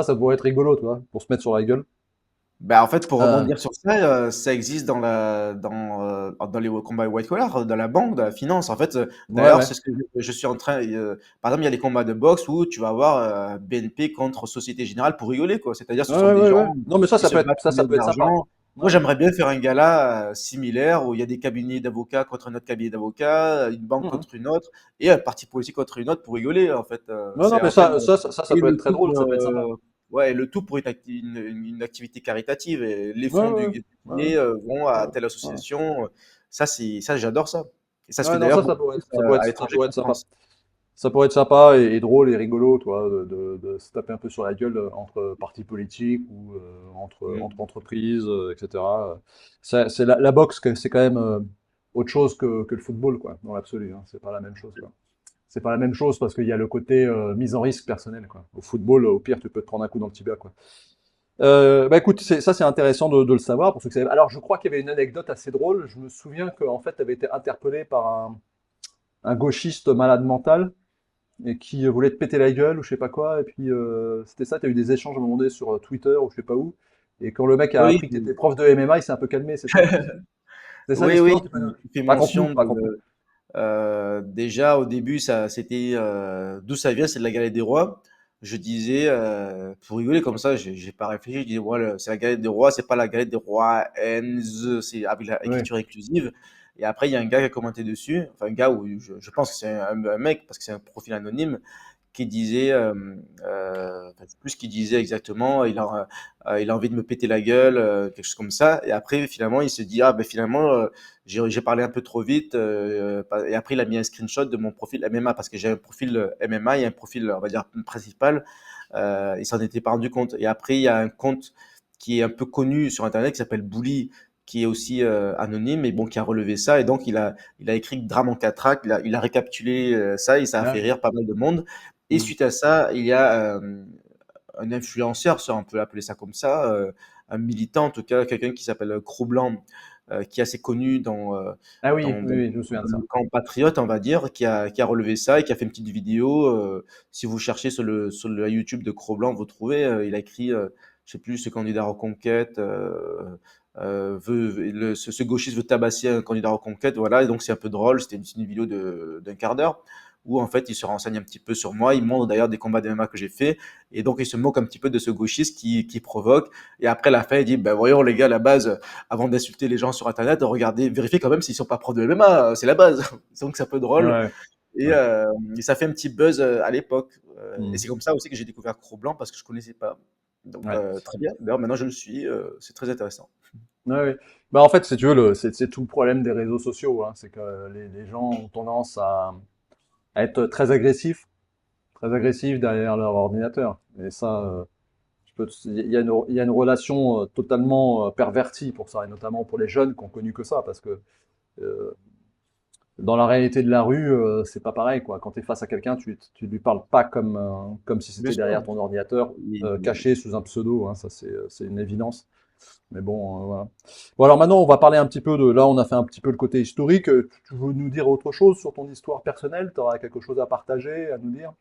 Ça pourrait être rigolo, tu vois, pour se mettre sur la gueule.
Ben en fait, pour
Euh,
rebondir sur ça, ça existe dans les combats white collar, dans la banque, dans la finance. En fait,
ouais,
d'ailleurs,
ouais.
c'est ce que je suis en train. Par exemple, il y a les combats de boxe où tu vas avoir BNP contre Société Générale pour rigoler, quoi. C'est-à-dire, ce
Ouais,
sont
ouais,
des
ouais, ouais.
gens
Non, mais
qui se battent
ça,
pour
ça
gagner
peut
de
être sympa.
l'argent. Moi,
Ouais,
j'aimerais bien faire un gala similaire où il y a des cabinets d'avocats contre un autre cabinet d'avocats, une banque
mhm.
contre une autre et un parti politique contre une autre pour rigoler. En fait,
Non, non,
c'est
mais
en fait
ça
et
peut être
le
très
tout
drôle, ça peut être sympa.
ouais, le tout pour une activité caritative. Et les
Ouais,
fonds
ouais,
du
ouais,
dîner vont à
ouais,
telle
ouais.
association. Ça, j'adore ça. Et ça se fait
Ouais, non,
d'ailleurs beaucoup plus à
ça
l'étranger
pourrait
qu'en
être sympa.
France.
Ça pourrait être sympa et drôle et rigolo, toi, de se taper un peu sur la gueule entre partis politiques ou entre
Mm.
entreprises, etc. La boxe, c'est quand même autre chose que le football, quoi, dans l'absolu, hein. C'est pas la même chose, quoi. C'est pas la même chose parce qu'il y a le côté mise en risque personnel, quoi. Au football, au pire, tu peux te prendre un coup dans le tibia, quoi. Bah écoute, ça c'est intéressant de le savoir pour ceux qui savent. Alors je crois qu'il y avait une anecdote assez drôle. Je me souviens qu'en fait, tu avais été interpellé par un gauchiste malade mental et qui voulait te péter la gueule ou je sais pas quoi. Et puis c'était ça, tu as eu des échanges à un moment donné sur Twitter ou je sais pas où. Et quand le mec a
Oui,
appris que tu étais prof de MMA, il s'est un peu calmé, c'est ça? C'est ça
oui, oui,
l'histoire?
il fait
Raconte-nous,
mention
raconte-nous.
de. Déjà, au début, c'était d'où ça vient, c'est de la galette des rois. Je disais, pour rigoler comme ça, j'ai pas réfléchi. Je disais, voilà, c'est la galette des rois, c'est pas la galette des rois, N, c'est avec
Oui.
l'écriture inclusive. Et après, il y a un gars qui a commenté dessus, enfin, un gars où je pense que c'est un mec, parce que c'est un profil anonyme, qui disait, enfin, c'est plus ce qu'il disait exactement, il a envie de me péter la gueule, quelque chose comme ça. Et après, finalement, il se dit, ah, ben finalement, j'ai parlé un peu trop vite. Et après, il a mis un screenshot de mon profil MMA, parce que j'ai un profil MMA et un profil, on va dire, principal. Il s'en était pas rendu compte. Et après, il y a un compte qui est un peu connu sur Internet qui s'appelle Bully, qui est aussi anonyme, mais bon, qui a relevé ça. Et donc, il a écrit drame en catraque, il a récapitulé ça et ça a
Ah
fait
oui.
rire pas mal de monde. Et
Hmm.
suite à ça, il y a un influenceur, ça, on peut appeler ça comme ça, un militant en tout cas, quelqu'un qui s'appelle Cro-Blanc, qui est assez connu
Ah oui, oui, oui, je me souviens de
dans le
ça.
camp patriote, on va dire, qui a relevé ça et qui a fait une petite vidéo. Si vous cherchez sur le YouTube de Cro-Blanc, vous trouvez, il a écrit, je sais plus, ce candidat à Reconquête, ce gauchiste veut tabasser un candidat à Reconquête, voilà, et donc c'est un peu drôle, c'était une vidéo d'un quart d'heure où en fait il se renseigne un petit peu sur moi, il montre d'ailleurs des combats de MMA que j'ai fait, et donc il se moque un petit peu de ce gauchiste qui provoque, et après la fin il dit, ben voyons les gars, la base, avant d'insulter les gens sur internet, regardez, vérifiez quand même s'ils sont pas profs de MMA, c'est la base, donc c'est un peu drôle,
Ouais,
et,
ouais.
ça fait un petit buzz à l'époque, et
Hmm.
c'est comme ça aussi que j'ai découvert Cro-Blanc, parce que je connaissais pas, donc
Ouais.
très bien, d'ailleurs maintenant je le suis, c'est très intéressant.
Ouais, ouais. Bah, en fait, si tu veux, c'est tout le problème des réseaux sociaux, hein. C'est que les gens ont tendance à être très agressifs derrière leur ordinateur. Et ça, il y a une relation totalement pervertie pour ça, et notamment pour les jeunes qui ont connu que ça, parce que euh, dans la réalité de la rue, c'est pas pareil, quoi. Quand tu es face à quelqu'un, tu lui parles pas comme si
Bien
c'était
sûr.
derrière ton ordinateur,
Et
caché sous un pseudo, hein. Ça, c'est une évidence. Mais bon, voilà. Bon, alors maintenant, on va parler un petit peu de. Là, on a fait un petit peu le côté historique. Tu veux nous dire autre chose sur ton histoire personnelle? Tu auras quelque chose à partager, à nous dire?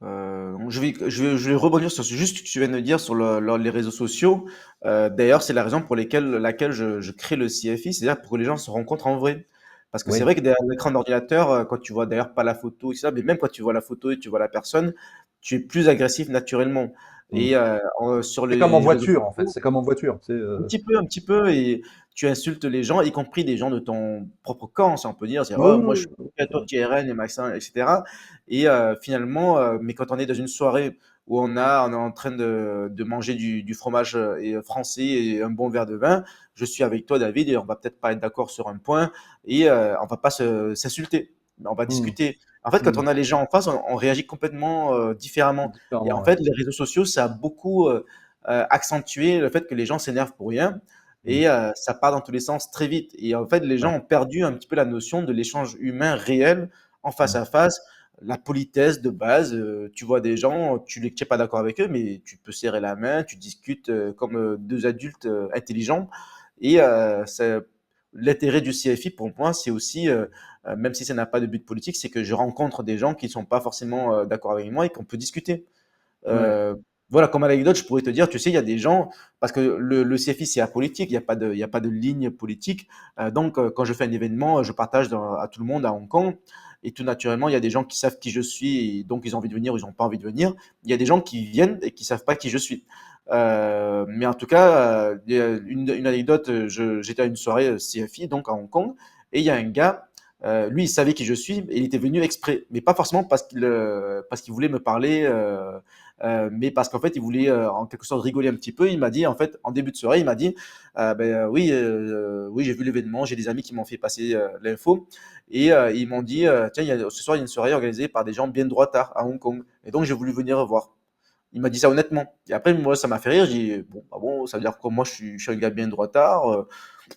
Je vais rebondir sur ce juste que tu viens de dire sur les réseaux sociaux. D'ailleurs, c'est la raison pour laquelle je crée le CFI, c'est-à-dire pour que les gens se rencontrent en vrai. Parce que c'est
Oui.
vrai que derrière l'écran d'ordinateur, quand tu vois d'ailleurs pas la photo, etc., mais même quand tu vois la photo et tu vois la personne, tu es plus agressif naturellement.
Hmm.
Et sur
C'est comme en
les réseaux
voiture, en fait.
sociaux,
C'est comme en voiture.
un petit peu, et tu insultes les gens, y compris des gens de ton propre camp, si on peut dire. C'est,
Oui,
oh, moi, je
oui,
suis
oui,
à
tout à
toi
fait.
qui es reine et machin, etc. Et finalement, mais quand on est dans une soirée où on est en train de manger du fromage et français et un bon verre de vin, je suis avec toi, David, et on va peut-être pas être d'accord sur un point, et on va pas s'insulter, mais on va
Hmm,
discuter. En fait, quand
hmm.
on a les gens en face, on réagit complètement différemment. Et en
Différemment, ouais.
fait, les réseaux sociaux, ça a beaucoup accentué le fait que les gens s'énervent pour rien,
Hmm,
et ça part dans tous les sens très vite. Et en fait, les
ouais.
gens ont perdu un petit peu la notion de l'échange humain réel en face
Hmm,
à face, la politesse de base. Tu vois des gens, tu n'es pas d'accord avec eux, mais tu peux serrer la main, tu discutes comme deux adultes intelligents. Et l'intérêt du CFI pour moi, c'est aussi, même si ça n'a pas de but politique, c'est que je rencontre des gens qui ne sont pas forcément d'accord avec moi et qu'on peut discuter.
ouais.
Euh, voilà, comme anecdote, je pourrais te dire, tu sais, il y a des gens, parce que le CFI, c'est apolitique, il y a pas de ligne politique. Donc, quand je fais un événement, je partage à tout le monde à Hong Kong. Et tout naturellement, il y a des gens qui savent qui je suis, et donc ils ont envie de venir ou ils n'ont pas envie de venir. Il y a des gens qui viennent et qui savent pas qui je suis. Mais en tout cas, il y a une anecdote, j'étais à une soirée CFI, donc à Hong Kong, et il y a un gars, lui, il savait qui je suis, et il était venu exprès, mais pas forcément parce qu'il voulait me parler. Mais parce qu'en fait, il voulait en quelque sorte rigoler un petit peu. Il m'a dit, en fait, en début de soirée, il m'a dit, oui, oui, j'ai vu l'événement, j'ai des amis qui m'ont fait passer l'info, et ils m'ont dit, tiens, ce soir, il y a une soirée organisée par des gens bien droitards à Hong Kong, et donc j'ai voulu venir voir. Il m'a dit ça honnêtement. Et après, moi, ça m'a fait rire. J'ai dit, bon, ah bon, ça veut dire que moi, je suis un gars bien droitard.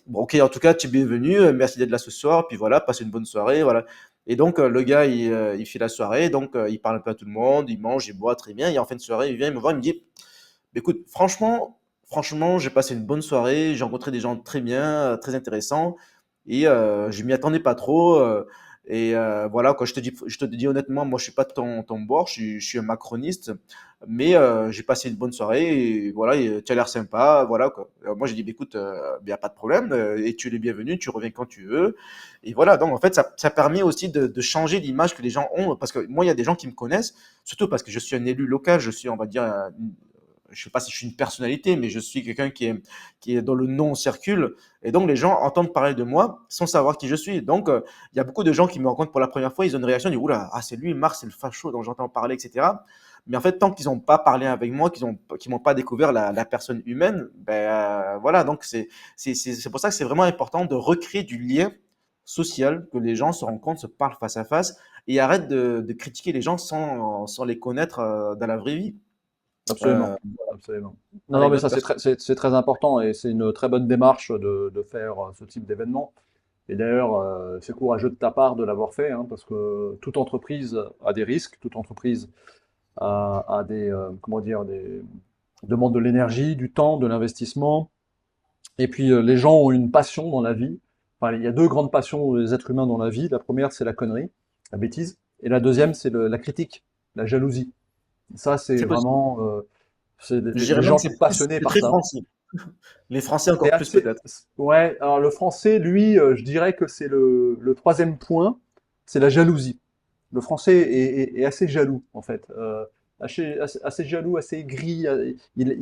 Bon, ok, en tout cas, tu es bienvenu. Merci d'être là ce soir. Puis voilà, passe une bonne soirée. Voilà. Et donc, le gars, il fait la soirée. Donc, il parle un peu à tout le monde. Il mange, il boit très bien. Et en fin de soirée, il vient me voir. Il me dit, écoute, franchement, j'ai passé une bonne soirée. J'ai rencontré des gens très bien, très intéressants. Et je m'y attendais pas trop. Et voilà, quoi, je te dis honnêtement, moi, je suis pas de ton bord. Je suis un macroniste. Mais j'ai passé une bonne soirée. Et voilà, et tu as l'air sympa. Voilà, quoi. Moi, j'ai dit, bah, écoute, il n'y a pas de problème. Et tu es le bienvenu. Tu reviens quand tu veux. Et voilà, donc en fait, ça permet aussi de changer l'image que les gens ont. Parce que moi, il y a des gens qui me connaissent, surtout parce que je suis un élu local. Je suis, on va dire, je sais pas si je suis une personnalité, mais je suis quelqu'un qui est dans le nom circule. Et donc, les gens entendent parler de moi sans savoir qui je suis. Donc, il y a beaucoup de gens qui me rencontrent pour la première fois, ils ont une réaction, ils disent, oula, ah, c'est lui, Marc, c'est le facho dont j'entends parler, etc. Mais en fait, tant qu'ils n'ont pas parlé avec moi, qu'ils m'ont pas découvert la personne humaine, ben voilà. Donc, c'est pour ça que c'est vraiment important de recréer du lien social, que les gens se rencontrent, se parlent face à face et arrêtent de critiquer les gens sans les connaître dans la vraie vie. Euh,
Absolument, absolument. Non, non, mais
Anecdote
ça
personnelle.
c'est très important et c'est une très bonne démarche de faire ce type d'événement. Et d'ailleurs, c'est courageux de ta part de l'avoir fait, hein, parce que toute entreprise a des risques, toute entreprise a des, comment dire, des demande de l'énergie, du temps, de l'investissement. Et puis les gens ont une passion dans la vie. Enfin, il y a deux grandes passions des êtres humains dans la vie. La première, c'est la connerie, la bêtise, et la deuxième, c'est la critique, la jalousie. Ça, c'est
C'est possible.
vraiment c'est
Je
les
dirais même
gens
que
sont passionnés
c'est
par
très
ça.
français. Les Français
C'est
encore plus
assez.
peut-être.
Ouais, alors le français, lui, je dirais que c'est le troisième point, c'est la jalousie. Le français est assez jaloux, en fait. Assez jaloux, assez aigri. Il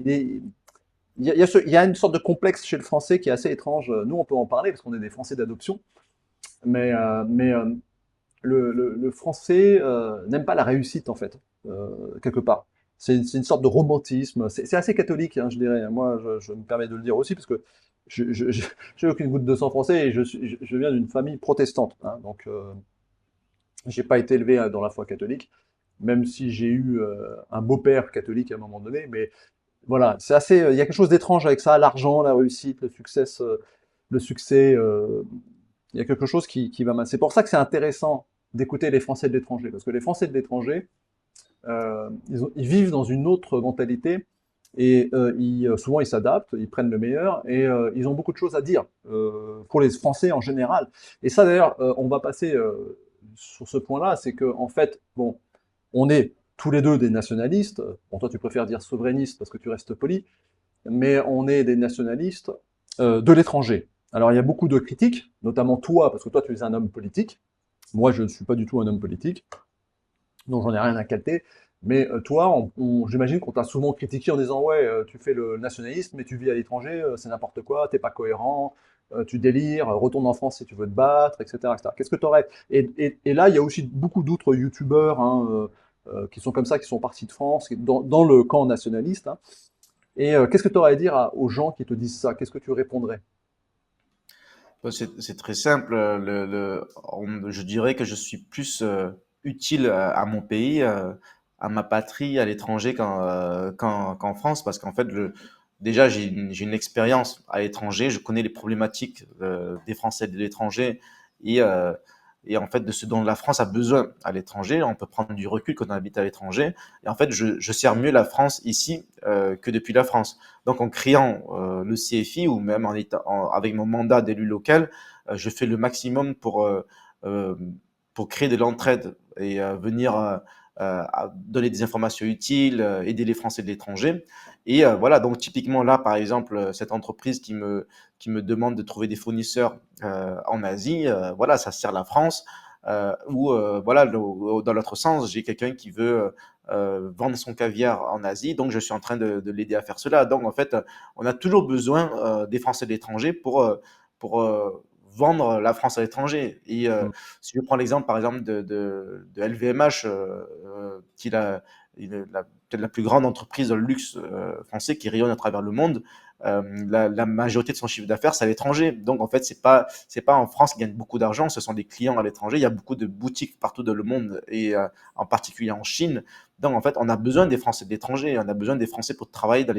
est, il y a une sorte de complexe chez le français qui est assez étrange. Nous, on peut en parler parce qu'on est des Français d'adoption, mais le français n'aime pas la réussite, en fait, quelque part. C'est une sorte de romantisme. C'est assez catholique, hein, je dirais. Moi, je me permets de le dire aussi, parce que j'ai aucune goutte de sang français et je viens d'une famille protestante. Hein, donc, j'ai pas été élevé dans la foi catholique, même si j'ai eu un beau-père catholique à un moment donné. Mais voilà, c'est assez. Il y a quelque chose d'étrange avec ça, l'argent, la réussite, le succès. Il y a quelque chose qui va mal. C'est pour ça que c'est intéressant d'écouter les Français de l'étranger, parce que les Français de l'étranger, ils vivent dans une autre mentalité Et souvent, ils s'adaptent, ils prennent le meilleur et ils ont beaucoup de choses à dire pour les Français en général. Et ça, d'ailleurs, on va passer sur ce point-là, c'est que en fait, bon, on est tous les deux des nationalistes. Bon, toi, tu préfères dire souverainistes parce que tu restes poli, mais on est des nationalistes de l'étranger. Alors, il y a beaucoup de critiques, notamment toi, parce que toi, tu es un homme politique. Moi, je ne suis pas du tout un homme politique, donc j'en ai rien à calter. Mais toi, j'imagine qu'on t'a souvent critiqué en disant ouais, tu fais le nationalisme, mais tu vis à l'étranger, c'est n'importe quoi, t'es pas cohérent, tu délires, retourne en France si tu veux te battre, etc., etc. Qu'est-ce que tu aurais et là, il y a aussi beaucoup d'autres youtubeurs hein, qui sont comme ça, qui sont partis de France, dans le camp nationaliste. Hein. Et qu'est-ce que tu aurais à dire aux gens qui te disent ça? Qu'est-ce que tu répondrais?
Bah, c'est très simple. Je dirais que je suis plus utile à mon pays, à ma patrie, à l'étranger qu'en France, parce qu'en fait, déjà, j'ai une expérience à l'étranger. Je connais les problématiques des Français de l'étranger et, euh, et en fait de ce dont la France a besoin à l'étranger. On peut prendre du recul quand on habite à l'étranger. Et en fait, je sers mieux la France ici que depuis la France. Donc, en créant le CFI ou même avec mon mandat d'élu local, je fais le maximum euh, pour créer de l'entraide et venir donner des informations utiles, aider les Français de l'étranger. Et voilà, donc typiquement là, par exemple, cette entreprise qui me demande de trouver des fournisseurs en Asie, voilà, ça sert la France. Ou voilà, dans l'autre sens, j'ai quelqu'un qui veut vendre son caviar en Asie, donc je suis en train de l'aider à faire cela. Donc en fait, on a toujours besoin des Français de l'étranger pour vendre la France à l'étranger. Et
Mm.
si je prends l'exemple, par exemple, de LVMH, qui est peut-être la plus grande entreprise de luxe français qui rayonne à travers le monde, la majorité de son chiffre d'affaires, c'est à l'étranger. Donc, en fait, c'est pas en France qu'ils gagnent beaucoup d'argent, ce sont des clients à l'étranger. Il y a beaucoup de boutiques partout dans le monde et en particulier en Chine. Donc, en fait, on a besoin des Français de l'étranger. On a besoin des Français pour travailler dans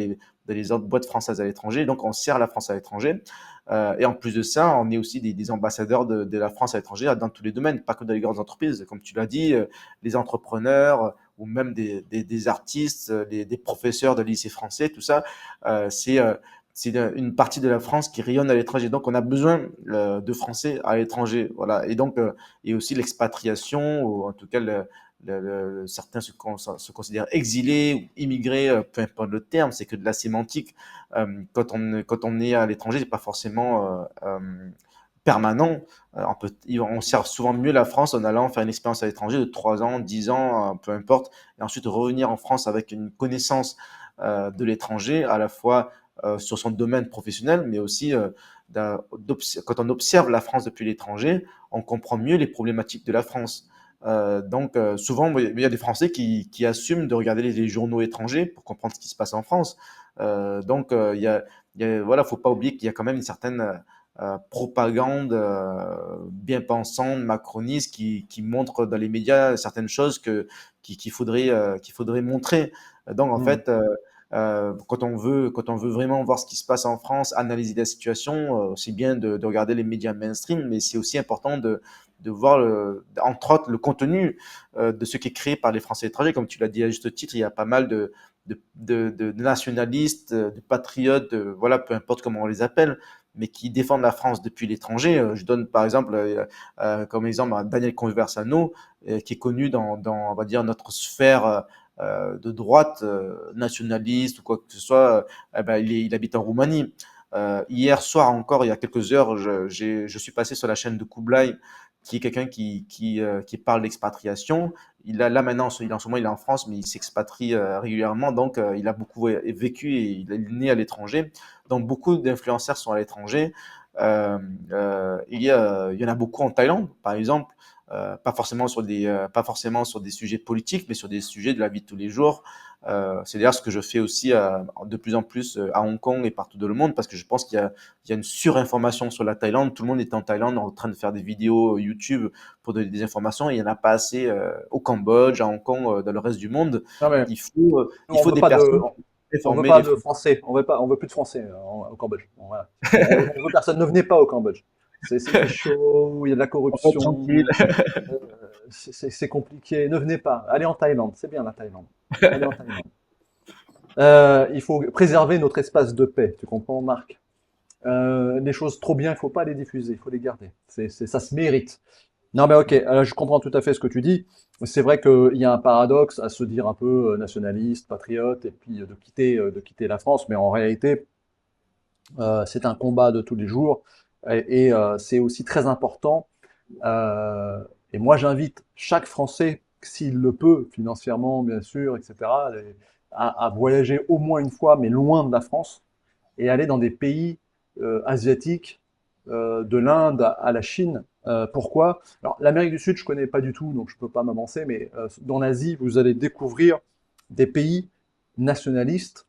les autres boîtes françaises à l'étranger. Donc, on sert la France à l'étranger. Et en plus de ça, on est aussi des ambassadeurs de la France à l'étranger dans tous les domaines, pas que dans les grandes entreprises. Comme tu l'as dit, les entrepreneurs ou même des artistes, des professeurs de lycée français, tout ça, c'est une partie de la France qui rayonne à l'étranger. Donc, on a besoin de Français à l'étranger. Voilà. Et donc, et aussi l'expatriation, ou en tout cas, certains se considèrent exilés ou immigrés, peu importe le terme, c'est que de la sémantique. Quand on est à l'étranger, c'est pas forcément permanent. On sert souvent mieux la France en allant faire une expérience à l'étranger de 3 ans, 10 ans, peu importe, et ensuite revenir en France avec une connaissance de l'étranger, à la fois sur son domaine professionnel, mais aussi quand on observe la France depuis l'étranger, on comprend mieux les problématiques de la France. Donc, souvent, il y a des Français qui assument de regarder les journaux étrangers pour comprendre ce qui se passe en France. Donc, voilà, faut pas oublier qu'il y a quand même une certaine propagande bien pensante, macroniste, qui montre dans les médias certaines choses qu'il faudrait montrer. Donc, en
Mm.
fait, quand on veut vraiment voir ce qui se passe en France, analyser la situation, c'est bien de regarder les médias mainstream, mais c'est aussi important de voir, entre autres, le contenu de ce qui est créé par les Français étrangers. Comme tu l'as dit à juste titre, il y a pas mal de nationalistes, de patriotes, voilà, peu importe comment on les appelle, mais qui défendent la France depuis l'étranger. Je donne par exemple comme exemple Daniel Conversano, qui est connu on va dire, notre sphère de droite, nationaliste ou quoi que ce soit. Ben, il habite en Roumanie. Hier soir encore, il y a quelques heures, je suis passé sur la chaîne de Kublai, qui est quelqu'un qui parle d'expatriation. Là maintenant, en ce moment, il est en France, mais il s'expatrie régulièrement. Donc, il a beaucoup vécu et il est né à l'étranger. Donc, beaucoup d'influenceurs sont à l'étranger. Il y en a beaucoup en Thaïlande, par exemple. Pas forcément sur des sujets politiques, mais sur des sujets de la vie de tous les jours. C'est d'ailleurs ce que je fais aussi de plus en plus à Hong Kong et partout dans le monde, parce que je pense il y a une surinformation sur la Thaïlande. Tout le monde est en Thaïlande en train de faire des vidéos YouTube pour donner des informations. Et il n'y en a pas assez au Cambodge, à Hong Kong, dans le reste du monde.
Non, mais nous,
Il faut des personnes
on veut
informées
pas
des
de
Français.
Français, on veut plus de Français au Cambodge. Bon, voilà. On veut personne, ne venez pas au Cambodge. C'est chaud, il y a de la
On va être tranquille.
corruption, euh, c'est compliqué. Ne venez pas. Allez en Thaïlande, c'est bien la Thaïlande. Allez en Thaïlande. Il faut préserver notre espace de paix, tu comprends, Marc? Les choses trop bien, il faut pas les diffuser, il faut les garder. Ça se mérite. Non, mais ok, je comprends tout à fait ce que tu dis. C'est vrai qu'il y a un paradoxe à se dire un peu nationaliste, patriote, et puis de quitter la France, mais en réalité, c'est un combat de tous les jours, c'est aussi très important. Euh, et moi, j'invite chaque Français, s'il le peut, financièrement, bien sûr, etc., à voyager au moins une fois, mais loin de la France, et aller dans des pays asiatiques, de l'Inde à la Chine. Pourquoi? Alors, l'Amérique du Sud, je connais pas du tout, donc je peux pas m'avancer, mais dans l'Asie, vous allez découvrir des pays nationalistes,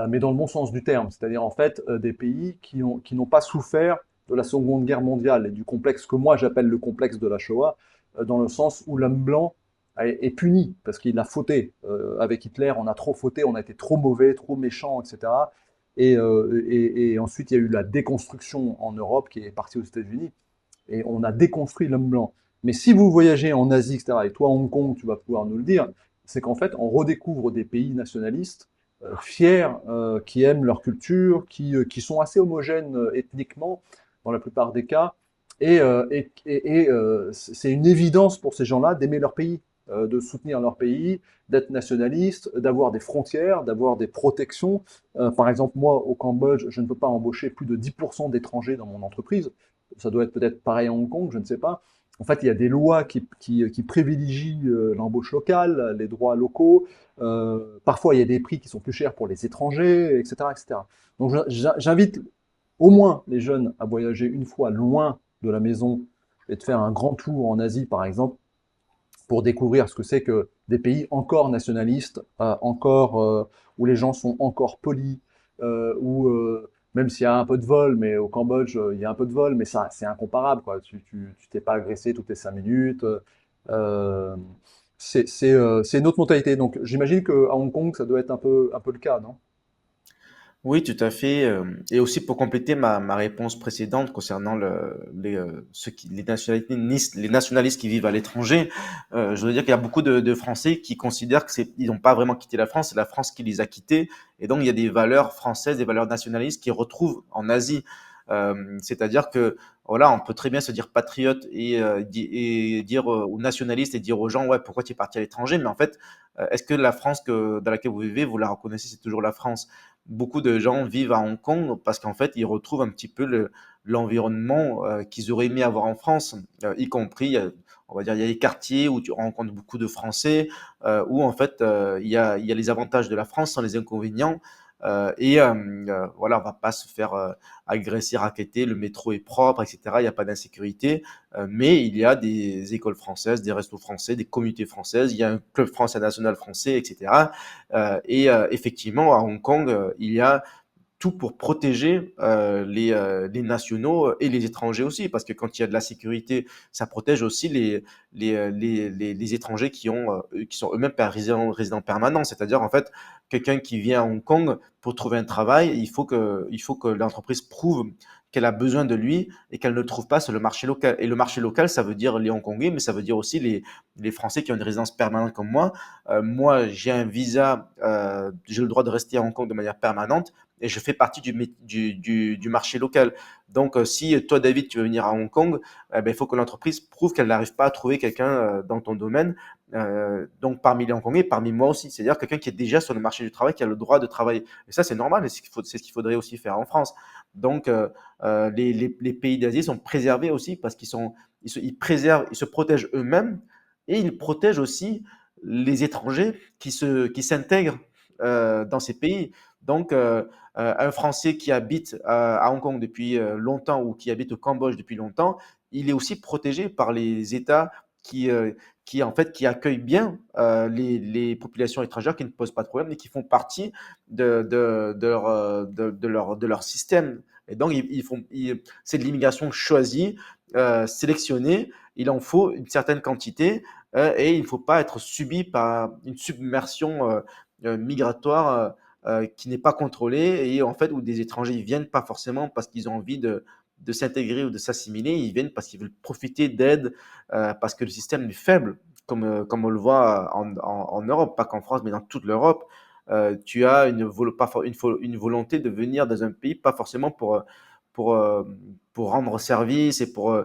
mais dans le bon sens du terme, c'est-à-dire en fait des pays qui n'ont pas souffert de la Seconde Guerre mondiale et du complexe que moi j'appelle le complexe de la Shoah, dans le sens où l'homme blanc est puni parce qu'il a fauté. Avec Hitler, on a trop fauté, on a été trop mauvais, trop méchant, etc. Et ensuite, il y a eu la déconstruction en Europe qui est partie aux États-Unis et on a déconstruit l'homme blanc. Mais si vous voyagez en Asie, etc., et toi, Hong Kong, tu vas pouvoir nous le dire, c'est qu'en fait, on redécouvre des pays nationalistes, fiers, qui aiment leur culture, qui sont assez homogènes ethniquement, dans la plupart des cas. C'est une évidence pour ces gens-là d'aimer leur pays, de soutenir leur pays, d'être nationaliste, d'avoir des frontières, d'avoir des protections. Par exemple, moi, au Cambodge, je ne peux pas embaucher plus de 10% d'étrangers dans mon entreprise. Ça doit être peut-être pareil à Hong Kong, je ne sais pas. En fait, il y a des lois qui privilégient l'embauche locale, les droits locaux. Parfois, il y a des prix qui sont plus chers pour les étrangers, etc., etc. Donc, j'invite au moins les jeunes à voyager une fois loin de la maison et de faire un grand tour en Asie, par exemple, pour découvrir ce que c'est que des pays encore nationalistes, où les gens sont encore polis, où même s'il y a un peu de vol, mais au Cambodge, il y a un peu de vol, mais ça, c'est incomparable, quoi. Tu t'es pas agressé toutes les 5 minutes. Euh, c'est une autre mentalité. Donc, j'imagine qu'à Hong Kong, ça doit être un peu le cas, non?
Oui, tout à fait. Et aussi pour compléter ma réponse précédente concernant les nationalistes qui vivent à l'étranger, je voudrais dire qu'il y a beaucoup de Français qui considèrent que ils n'ont pas vraiment quitté la France, c'est la France qui les a quittés. Et donc il y a des valeurs françaises, des valeurs nationalistes qu'ils retrouvent en Asie. C'est-à-dire que voilà, on peut très bien se dire patriote et dire ou nationaliste et dire aux gens ouais pourquoi tu es parti à l'étranger, mais en fait est-ce que la France dans laquelle vous vivez, vous la reconnaissez, c'est toujours la France? Beaucoup de gens vivent à Hong Kong parce qu'en fait, ils retrouvent un petit peu l'environnement qu'ils auraient aimé avoir en France, y compris, on va dire, il y a des quartiers où tu rencontres beaucoup de Français, où en fait, il y a les avantages de la France sans les inconvénients. Voilà, on va pas se faire agresser, racketter, le métro est propre, etc. Il n'y a pas d'insécurité, mais il y a des écoles françaises, des restos français, des communautés françaises, il y a un club français national français, etc. Effectivement, à Hong Kong, il y a tout pour protéger les nationaux et les étrangers aussi, parce que quand il y a de la sécurité, ça protège aussi les étrangers qui sont eux-mêmes pas résidents permanents. C'est-à-dire, en fait, quelqu'un qui vient à Hong Kong pour trouver un travail, il faut que l'entreprise prouve qu'elle a besoin de lui et qu'elle ne le trouve pas sur le marché local. Et le marché local, ça veut dire les Hongkongais, mais ça veut dire aussi les Français qui ont une résidence permanente comme moi. Moi, j'ai un visa, j'ai le droit de rester à Hong Kong de manière permanente et je fais partie du marché local. Donc, si toi, David, tu veux venir à Hong Kong, ben, il faut que l'entreprise prouve qu'elle n'arrive pas à trouver quelqu'un dans ton domaine. Donc, parmi les Hongkongais, parmi moi aussi, c'est-à-dire quelqu'un qui est déjà sur le marché du travail, qui a le droit de travailler. Et ça, c'est normal, c'est ce qu'il faudrait aussi faire en France. Donc, les pays d'Asie sont préservés aussi parce ils préservent, ils se protègent eux-mêmes et ils protègent aussi les étrangers qui s'intègrent dans ces pays. Donc, un Français qui habite à Hong Kong depuis longtemps ou qui habite au Cambodge depuis longtemps, il est aussi protégé par les États qui, euh, en fait, qui accueillent bien les populations étrangères qui ne posent pas de problème et qui font partie de leur système. Et donc, c'est de l'immigration choisie, sélectionnée. Il en faut une certaine quantité et il ne faut pas être subi par une submersion migratoire qui n'est pas contrôlée et en fait où des étrangers ils viennent pas forcément parce qu'ils ont envie de s'intégrer ou de s'assimiler, ils viennent parce qu'ils veulent profiter d'aide, parce que le système est faible, comme on le voit en Europe, pas qu'en France, mais dans toute l'Europe. tu as une volonté de venir dans un pays, pas forcément pour, euh, pour rendre service et pour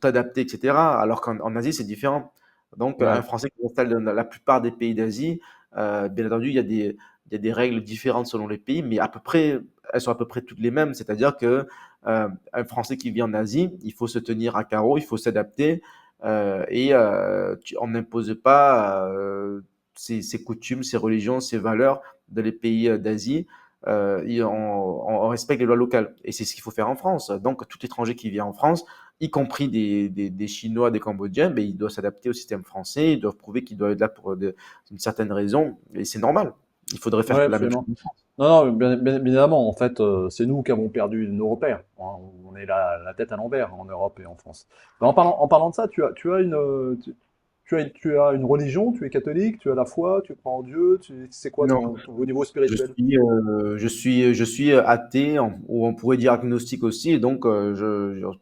t'adapter, etc. Alors qu'en Asie, c'est différent. Donc, un
Ouais,
Français qui s'installe dans la plupart des pays d'Asie, bien entendu, il y a des règles différentes selon les pays, mais à peu près, elles sont à peu près toutes les mêmes. C'est-à-dire que un Français qui vit en Asie, il faut se tenir à carreau, il faut s'adapter on n'impose pas ses coutumes, ses religions, ses valeurs dans les pays d'Asie. On respecte les lois locales. Et c'est ce qu'il faut faire en France. Donc, tout étranger qui vient en France, y compris des Chinois, des Cambodgiens, ben, il doit s'adapter au système français, ils doivent prouver qu'il doit être là pour une certaine raison. Et c'est normal. Il faudrait faire
ouais,
la même chose
absolument.
en France.
Non, non, bien évidemment, en fait, c'est nous qui avons perdu nos repères, hein. On est la tête à l'envers en Europe et en France. Ben, en parlant de ça, tu as tu as une religion, tu es catholique, tu as la foi, tu crois en Dieu, c'est quoi
Non,
au niveau spirituel?
je suis athée, ou on pourrait dire agnostique aussi, et donc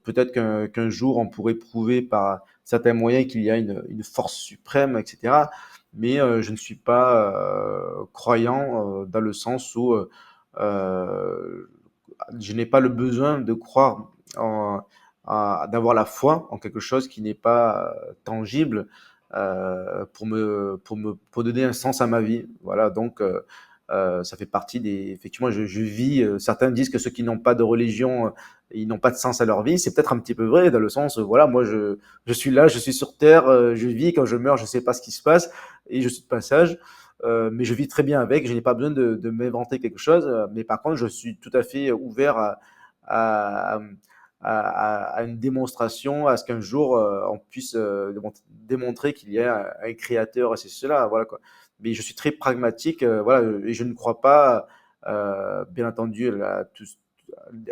peut-être qu'un jour on pourrait prouver par certains moyens qu'il y a une force suprême, etc. Mais je ne suis pas croyant dans le sens où euh, je n'ai pas le besoin de croire d'avoir la foi en quelque chose qui n'est pas tangible pour donner un sens à ma vie. Voilà, donc ça fait partie des. Effectivement, je vis. Certains disent que ceux qui n'ont pas de religion, ils n'ont pas de sens à leur vie. C'est peut-être un petit peu vrai dans le sens, voilà, moi je suis là, je suis sur Terre, je vis. Quand je meurs, je sais pas ce qui se passe et je suis de passage. Mais je vis très bien avec, je n'ai pas besoin de m'inventer quelque chose. Mais par contre, je suis tout à fait ouvert à, à une démonstration, à ce qu'un jour on puisse démontrer qu'il y a un créateur, et c'est cela, voilà quoi. Mais je suis très pragmatique, voilà, et je ne crois pas, bien entendu, à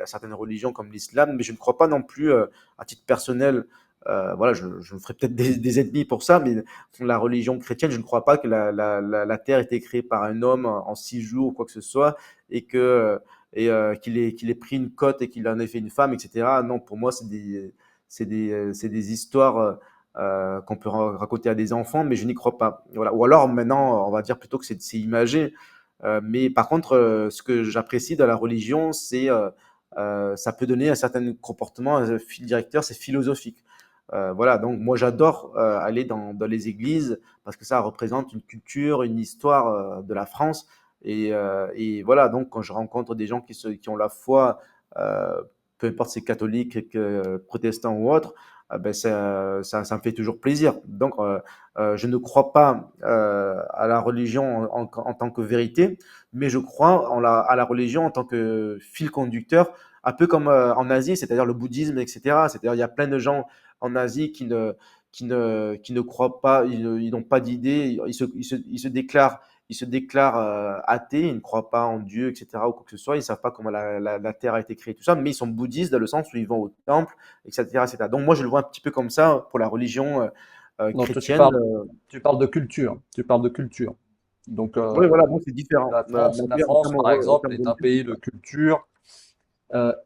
certaines religions comme l'islam, mais je ne crois pas non plus, à titre personnel, voilà, je me ferai peut-être des ennemis pour ça, mais la religion chrétienne, je ne crois pas que la terre ait été créée par un homme en 6 jours ou quoi que ce soit, et que qu'il ait pris une cote et qu'il en ait fait une femme, etc. Non, pour moi, c'est des histoires qu'on peut raconter à des enfants, mais je n'y crois pas. Voilà. Ou alors maintenant, on va dire plutôt que c'est imagé. Mais par contre, ce que j'apprécie dans la religion, ça peut donner un certain comportement, un fil directeur, c'est philosophique. Voilà, donc moi j'adore aller dans les églises parce que ça représente une culture, une histoire de la France. Et voilà, donc quand je rencontre des gens qui ont la foi, euh, peu importe si c'est catholique, protestant ou autre, ben ça me fait toujours plaisir. Donc je ne crois pas à la religion en tant que vérité, mais je crois à la religion en tant que fil conducteur, un peu comme en Asie, c'est-à-dire le bouddhisme, etc. C'est-à-dire il y a plein de gens en Asie qui ne croient pas, ils n'ont pas d'idée, ils se déclarent athées, ils ne croient pas en Dieu, etc. ou quoi que ce soit, ils ne savent pas comment la Terre a été créée, tout ça, mais ils sont bouddhistes dans le sens où ils vont au temple, etc., etc. Donc moi, je le vois un petit peu comme ça pour la religion
Non, toi,
chrétienne.
tu parles de culture, tu parles de culture. Donc,
Oui, voilà, bon, c'est différent.
La
Mais
France, par
en
exemple,
termes de
est un
religion, c'est
pays de
différent.
culture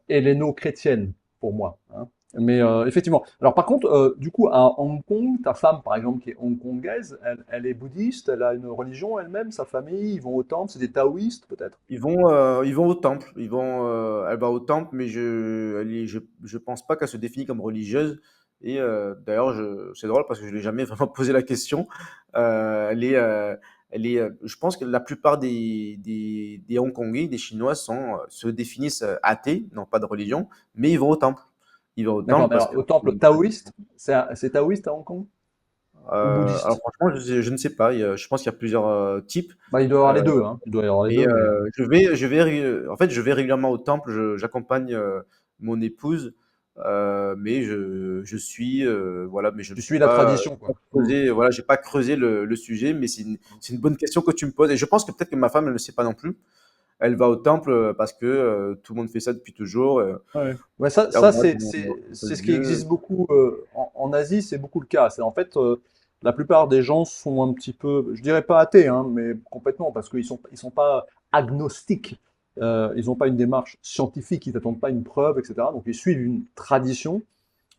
helléno-chrétienne pour moi, hein. Mais effectivement. Alors par contre, du coup, à Hong Kong, ta femme, par exemple, qui est hongkongaise, elle est bouddhiste, elle a une religion elle-même, sa famille, ils vont au temple, c'est des taoïstes peut-être?
Ils vont au temple. Elle va au temple, mais je pense pas qu'elle se définit comme religieuse. Et d'ailleurs, c'est drôle parce que je l'ai jamais vraiment posé la question. Elle est, je pense que la plupart des Hongkongais, des Chinois se définissent athées, n'ont pas de religion, mais ils vont au temple. Ils vont au
D'accord,
temple
mais
parce
alors
que
au temple taoïste, c'est taoïste à Hong Kong? Ou
alors
bouddhiste?
franchement, je ne sais pas. Je pense qu'il y a plusieurs types.
Bah, il doit y avoir
Euh,
les deux, hein. Il doit y avoir les
Mais
deux, mais
en fait, je vais régulièrement au temple. J'accompagne mon épouse, mais je suis, voilà, mais je ne
tu
suis
suis la
pas
tradition, quoi. Hmm.
voilà, j'ai pas creusé le sujet, mais c'est une bonne question que tu me poses. Et je pense que peut-être que ma femme, elle ne sait pas non plus. Elle va au temple parce que tout le monde fait ça depuis toujours.
Ouais. Ouais,
Ah,
ça
voilà, devant
c'est ce qui
Dieu.
existe beaucoup en Asie, c'est beaucoup le cas. C'est en fait la plupart des gens sont un petit peu, je dirais pas athées, hein, mais complètement parce ils sont pas agnostiques. Ils n'ont pas une démarche scientifique, ils n'attendent pas une preuve, etc. Donc ils suivent une tradition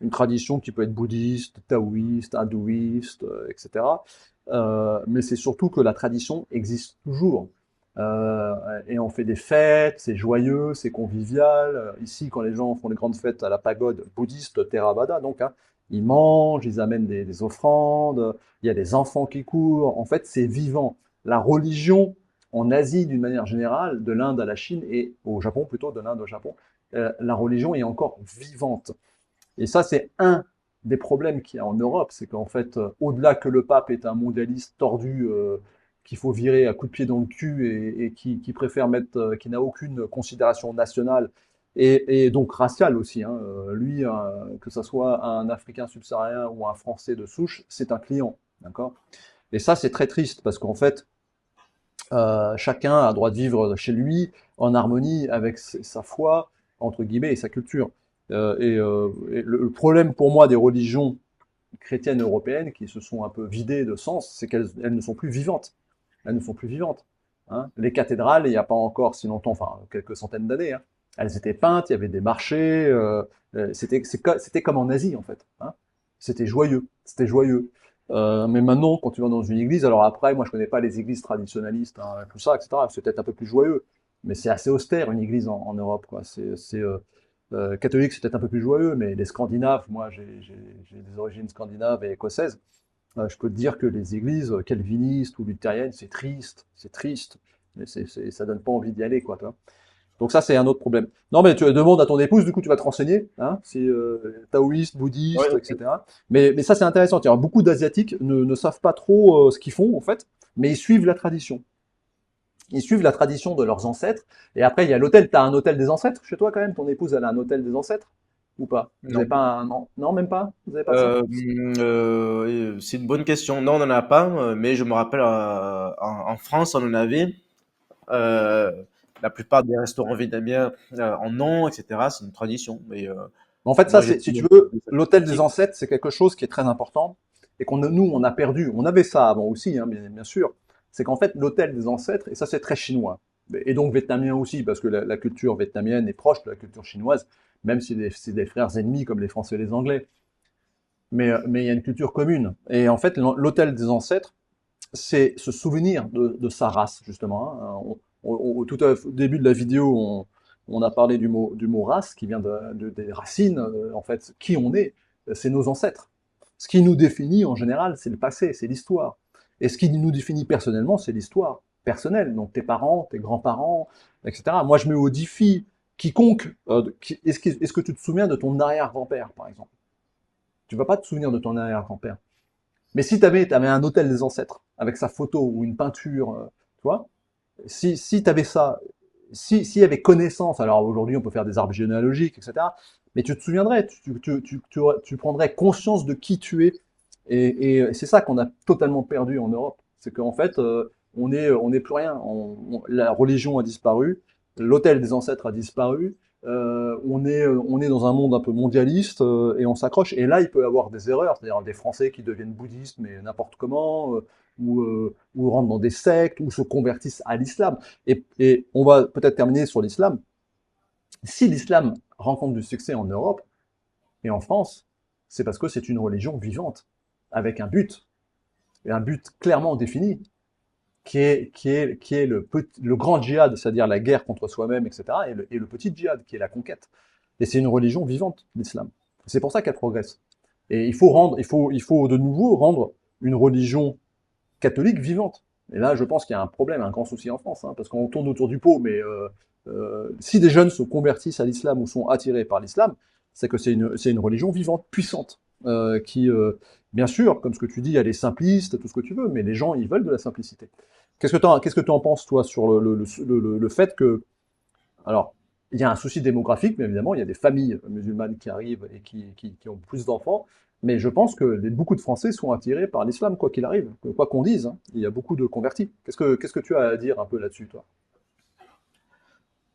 une tradition qui peut être bouddhiste, taoïste, hindouiste, etc. Mais c'est surtout que la tradition existe toujours. Et on fait des fêtes, c'est joyeux, c'est convivial. Ici, quand les gens font des grandes fêtes à la pagode bouddhiste Theravada, donc, hein, ils mangent, ils amènent des offrandes, il y a des enfants qui courent. En fait, c'est vivant. La religion en Asie, d'une manière générale, de l'Inde à la Chine et au Japon, plutôt de l'Inde au Japon, la religion est encore vivante. Et ça, c'est un des problèmes qu'il y a en Europe, c'est qu'en fait, au-delà que le pape est un mondialiste tordu qu'il faut virer à coups de pied dans le cul et qui préfère mettre, qui n'a aucune considération nationale et donc raciale aussi, hein. Lui, que ce soit un Africain subsaharien ou un Français de souche, c'est un client, d'accord? Et ça, c'est très triste parce qu'en fait, chacun a le droit de vivre chez lui en harmonie avec sa foi, entre guillemets, et sa culture. Et le problème pour moi des religions chrétiennes européennes qui se sont un peu vidées de sens, c'est qu'elles ne sont plus vivantes. Elles ne sont plus vivantes. Hein. Les cathédrales, il n'y a pas encore si longtemps, enfin quelques centaines d'années, hein, elles étaient peintes, il y avait des marchés, c'était comme en Asie en fait. Hein. C'était joyeux, c'était joyeux. Mais maintenant, quand tu vas dans une église, alors après, moi je connais pas les églises traditionnalistes, hein, tout ça, etc. C'est peut-être un peu plus joyeux, mais c'est assez austère une église en Europe, quoi. Catholique, c'est peut-être un peu plus joyeux, mais les Scandinaves, moi j'ai des origines scandinaves et écossaises. Je peux te dire que les églises calvinistes ou luthériennes, c'est triste, c'est triste. Mais ça donne pas envie d'y aller, quoi, toi. Donc ça, c'est un autre problème. Non, mais tu demandes à ton épouse, du coup, tu vas te renseigner, hein, si taoïste,
Ouais,
bouddhiste,
ok.
etc. Mais ça, c'est intéressant. Tu vois, beaucoup d'Asiatiques ne savent pas trop ce qu'ils font, en fait, mais ils suivent la tradition. Ils suivent la tradition de leurs ancêtres. Et après, il y a l'hôtel. T'as un hôtel des ancêtres chez toi, quand même? Ton épouse, elle a un hôtel des ancêtres? Ou pas? Vous avez
Non.
pas un... Non, non, même pas? Vous avez pas de ça?
C'est une bonne question. Non, on n'en a pas, mais je me rappelle en France, on en avait. Euh, la plupart des restaurants vietnamiens en ont, etc. C'est une tradition. Mais
En fait, ça,
moi,
c'est,
j'étais
si tu veux, l'hôtel des
petit.
ancêtres, c'est quelque chose qui est très important et nous, on a perdu. On avait ça avant aussi, hein, bien sûr. C'est qu'en fait, l'hôtel des ancêtres, et ça, c'est très chinois, et donc vietnamien aussi, parce que la culture vietnamienne est proche de la culture chinoise, même si c'est des frères ennemis comme les Français et les Anglais. Mais il y a une culture commune. Et en fait, l'hôtel des ancêtres, c'est se souvenir de sa race, justement. Hein. Tout au début de la vidéo, on a parlé du mot race, qui vient des racines, en fait, qui on est, c'est nos ancêtres. Ce qui nous définit, en général, c'est le passé, c'est l'histoire. Et ce qui nous définit personnellement, c'est l'histoire personnelle. Donc tes parents, tes grands-parents, etc. Moi, je mets au défi quiconque, est-ce que tu te souviens de ton arrière-grand-père, par exemple? Tu vas pas te souvenir de ton arrière-grand-père. Mais si t'avais un hôtel des ancêtres, avec sa photo ou une peinture, tu vois, si tu avais ça, s'il y avait connaissance, alors aujourd'hui on peut faire des arbres généalogiques, etc., mais tu te souviendrais, tu prendrais conscience de qui tu es. Et c'est ça qu'on a totalement perdu en Europe. C'est qu'en fait, on n'est plus rien. La religion a disparu, l'hôtel des ancêtres a disparu, on est dans un monde un peu mondialiste et on s'accroche. Et là, il peut y avoir des erreurs, c'est-à-dire des Français qui deviennent bouddhistes, mais n'importe comment, ou rentrent dans des sectes, ou se convertissent à l'islam. Et on va peut-être terminer sur l'islam. Si l'islam rencontre du succès en Europe et en France, c'est parce que c'est une religion vivante, avec un but, et un but clairement défini, qui est le grand djihad, c'est-à-dire la guerre contre soi-même, etc., et le petit djihad, qui est la conquête. Et c'est une religion vivante, l'islam. C'est pour ça qu'elle progresse. Et il faut de nouveau rendre une religion catholique vivante. Et là, je pense qu'il y a un problème, un grand souci en France, hein, parce qu'on tourne autour du pot, mais si des jeunes se convertissent à l'islam ou sont attirés par l'islam, c'est que c'est une religion vivante, puissante, bien sûr, comme ce que tu dis, elle est simpliste, tout ce que tu veux, mais les gens, ils veulent de la simplicité. Qu'est-ce que tu en penses, toi, sur le fait que, alors, il y a un souci démographique, mais évidemment, il y a des familles musulmanes qui arrivent et qui ont plus d'enfants, mais je pense que beaucoup de Français sont attirés par l'islam, quoi qu'il arrive, quoi qu'on dise, hein. Il y a beaucoup de convertis. Qu'est-ce que tu as à dire un peu là-dessus, toi?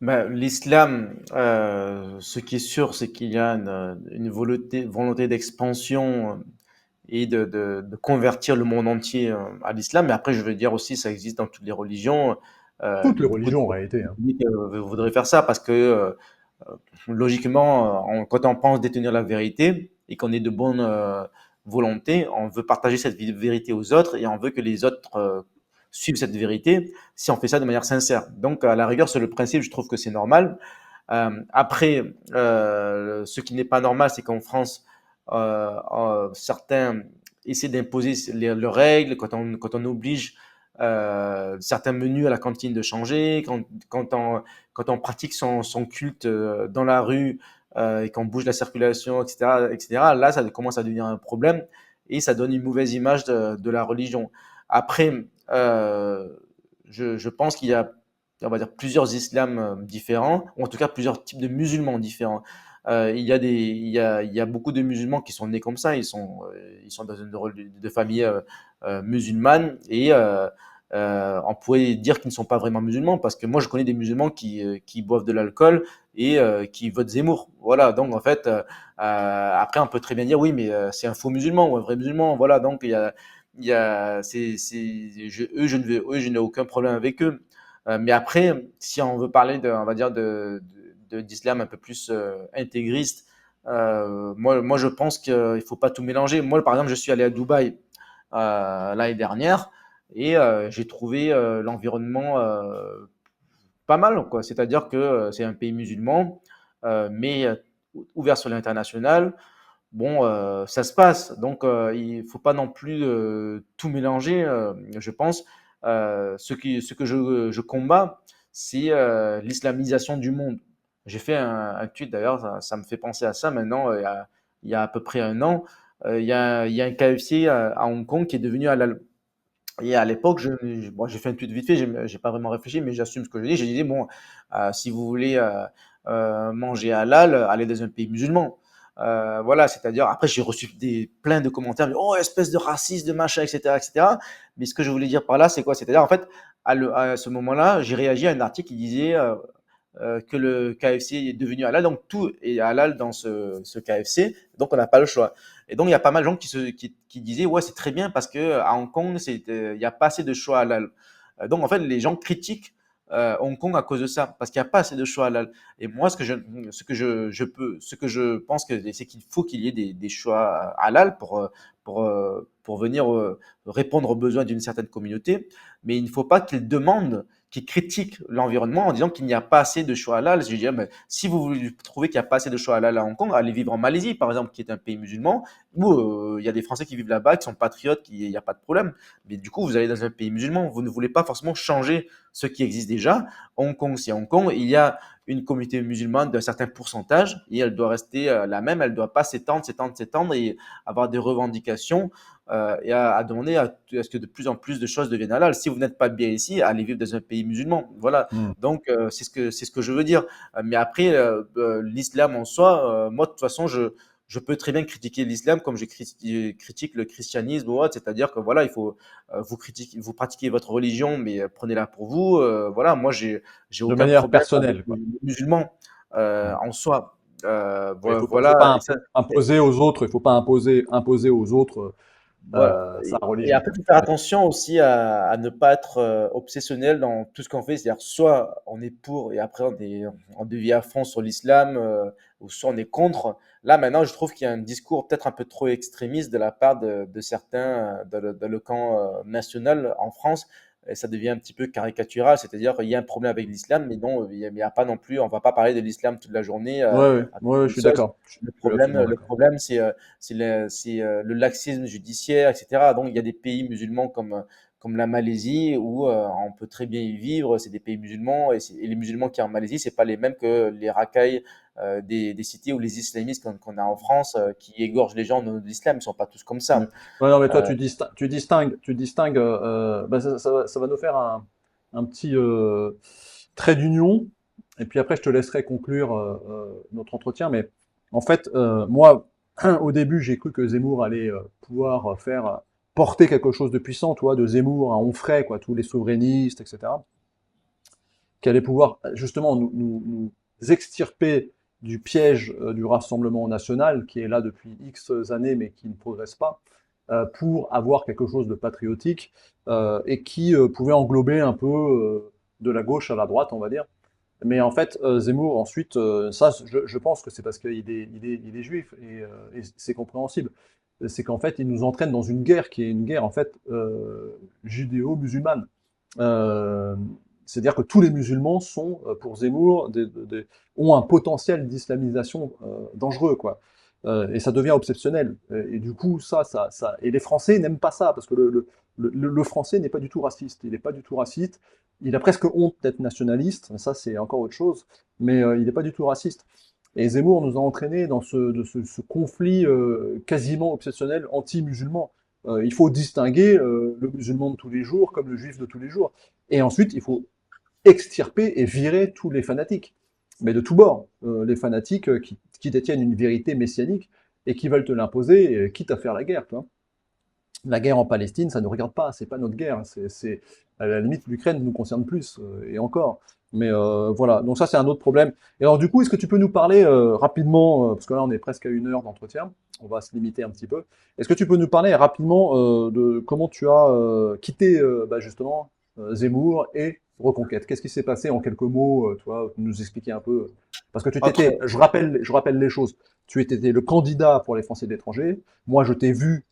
Ben, l'islam, ce qui est sûr, c'est qu'il y a une volonté d'expansion et de convertir le monde entier à l'islam. Mais après, je veux dire aussi, ça existe dans toutes les religions.
Toutes les
Beaucoup de
religions, en réalité, hein.
catholiques voudraient faire ça parce que logiquement, quand on pense détenir la vérité, et qu'on est de bonne volonté, on veut partager cette vérité aux autres et on veut que les autres suivent cette vérité si on fait ça de manière sincère. Donc, à la rigueur, sur le principe, je trouve que c'est normal. Après, ce qui n'est pas normal, c'est qu'en France, certains essaient d'imposer leurs règles quand on oblige certains menus à la cantine de changer, quand on pratique son culte dans la rue et qu'on bouge la circulation, etc., etc., là, ça commence à devenir un problème et ça donne une mauvaise image de la religion. Après, je pense qu'il y a, on va dire, plusieurs islams différents, ou en tout cas plusieurs types de musulmans différents. Il y a beaucoup de musulmans qui sont nés comme ça, ils sont dans une de famille musulmane et on pourrait dire qu'ils ne sont pas vraiment musulmans parce que moi je connais des musulmans qui boivent de l'alcool et qui votent Zemmour. Voilà, donc en fait, après on peut très bien dire oui, mais c'est un faux musulman ou un vrai musulman. Voilà, donc il y a, eux, je n'ai aucun problème avec eux. Mais après, si on veut parler on va dire d'islam un peu plus intégriste, moi je pense qu'il faut pas tout mélanger. Moi, par exemple, je suis allé à Dubaï l'année dernière et j'ai trouvé l'environnement pas mal, quoi. C'est-à-dire que c'est un pays musulman, mais ouvert sur l'international. Bon, ça se passe. Donc, il faut pas non plus tout mélanger, je pense. Ce que je combats, c'est l'islamisation du monde. J'ai fait un tweet d'ailleurs, ça me fait penser à ça maintenant, il y a à peu près un an. Il y a un KFC à Hong Kong qui est devenu halal. Et à l'époque, bon, j'ai fait un tweet vite fait, j'ai pas vraiment réfléchi, mais j'assume ce que je dis. J'ai dit, bon, si vous voulez manger halal, allez dans un pays musulman. Voilà, c'est-à-dire, après, j'ai reçu plein de commentaires, oh, espèce de raciste, de machin, etc., etc. Mais ce que je voulais dire par là, c'est quoi? C'est-à-dire, en fait, à ce moment-là, j'ai réagi à un article qui disait que le KFC est devenu halal, donc tout est halal dans ce KFC, donc on n'a pas le choix. Et donc il y a pas mal de gens qui disaient ouais c'est très bien parce que à Hong Kong il n'y a pas assez de choix halal. Donc en fait les gens critiquent Hong Kong à cause de ça parce qu'il n'y a pas assez de choix halal. Et moi ce que je pense que c'est qu'il faut qu'il y ait des choix halal pour venir répondre aux besoins d'une certaine communauté, mais il ne faut pas qu'ils demandent qui critiquent l'environnement en disant qu'il n'y a pas assez de choix halal. Je dis, mais si vous trouvez qu'il n'y a pas assez de choix halal à Hong Kong, allez vivre en Malaisie, par exemple, qui est un pays musulman, où il y a des Français qui vivent là-bas, qui sont patriotes, il n'y a pas de problème. Mais du coup, vous allez dans un pays musulman, vous ne voulez pas forcément changer ce qui existe déjà. Hong Kong, c'est Hong Kong. Il y a une communauté musulmane d'un certain pourcentage et elle doit rester la même, elle ne doit pas s'étendre et avoir des revendications et à demander à ce que de plus en plus de choses deviennent halal. Si vous n'êtes pas bien ici, allez vivre dans un pays musulman. Voilà.
Hmm.
Donc, c'est ce que je veux dire. Mais après, l'islam en soi, moi, de toute façon, je peux très bien critiquer l'islam comme je critique le christianisme ou autre. C'est-à-dire que voilà, il faut vous pratiquez votre religion, mais prenez-la pour vous. Voilà, moi, j'ai
De
aucun
manière
problème avec
personnelle,
les
quoi.
musulmans
Hmm.
en soi.
Il faut
Voilà.
pas imposer aux autres, il faut pas imposer aux autres
Voilà.
sa
Et
religion.
après, il faut faire attention aussi à ne pas être obsessionnel dans tout ce qu'on fait. C'est-à-dire, soit on est pour et après on devient à fond sur l'islam, ou soit on est contre. Là, maintenant, je trouve qu'il y a un discours peut-être un peu trop extrémiste de la part de certains dans le camp national en France. Et ça devient un petit peu caricatural. C'est-à-dire qu'il y a un problème avec l'islam, mais non, il y a pas non plus, on va pas parler de l'islam toute la journée
Ouais, ouais,
à
ouais, je
une
suis
sauce.
d'accord. Je suis absolument
Le
d'accord.
problème, c'est le laxisme judiciaire, etc. Donc, il y a des pays musulmans comme la Malaisie où on peut très bien y vivre. C'est des pays musulmans et les musulmans qui sont en Malaisie, c'est pas les mêmes que les racailles des cités ou les islamistes qu'on a en France qui égorgent les gens au nom de l'islam. Ils sont pas tous comme
Ouais.
ça.
Ouais, non, mais toi,
Euh,
tu distingues bah, ça va nous faire un petit trait d'union, et puis après, je te laisserai conclure notre entretien. Mais en fait, moi, au début, j'ai cru que Zemmour allait pouvoir porter quelque chose de puissant, toi, de Zemmour à Onfray, quoi, tous les souverainistes, etc., qui allait pouvoir justement nous extirper du piège du Rassemblement national, qui est là depuis X années, mais qui ne progresse pas pour avoir quelque chose de patriotique et qui pouvait englober un peu de la gauche à la droite, on va dire. Mais en fait, Zemmour, ensuite, ça, je pense que c'est parce qu'il est juif, et c'est compréhensible. C'est qu'en fait, il nous entraîne dans une guerre qui est une guerre, en fait, judéo-musulmane. Euh, C'est-à-dire que tous les musulmans sont, pour Zemmour, ont un potentiel d'islamisation dangereux, quoi. Et ça devient obsessionnel. Et du coup, et les Français n'aiment pas ça, parce que le Français n'est pas du tout raciste. Il n'est pas du tout raciste. Il a presque honte d'être nationaliste. Ça, c'est encore autre chose. Mais il n'est pas du tout raciste. Et Zemmour nous a entraînés dans ce conflit quasiment obsessionnel anti-musulman. Il faut distinguer le musulman de tous les jours comme le juif de tous les jours. Et ensuite, il faut extirper et virer tous les fanatiques, mais de tous bords. Les fanatiques qui détiennent une vérité messianique et qui veulent te l'imposer, quitte à faire la guerre. Toi. La guerre en Palestine, ça ne nous regarde pas, c'est pas notre guerre. À la limite, l'Ukraine nous concerne plus, et encore. Mais voilà, donc ça c'est un autre problème. Et alors du coup, est-ce que tu peux nous parler rapidement, parce que là on est presque à 1 heure d'entretien, on va se limiter un petit peu. Est-ce que tu peux nous parler rapidement de comment tu as quitté justement Zemmour et Reconquête? Qu'est-ce qui s'est passé en quelques mots, toi, nous expliquer un peu? Parce que
Entre,
je rappelle les choses. Tu étais le candidat pour les Français de l'étranger. Moi, je t'ai vu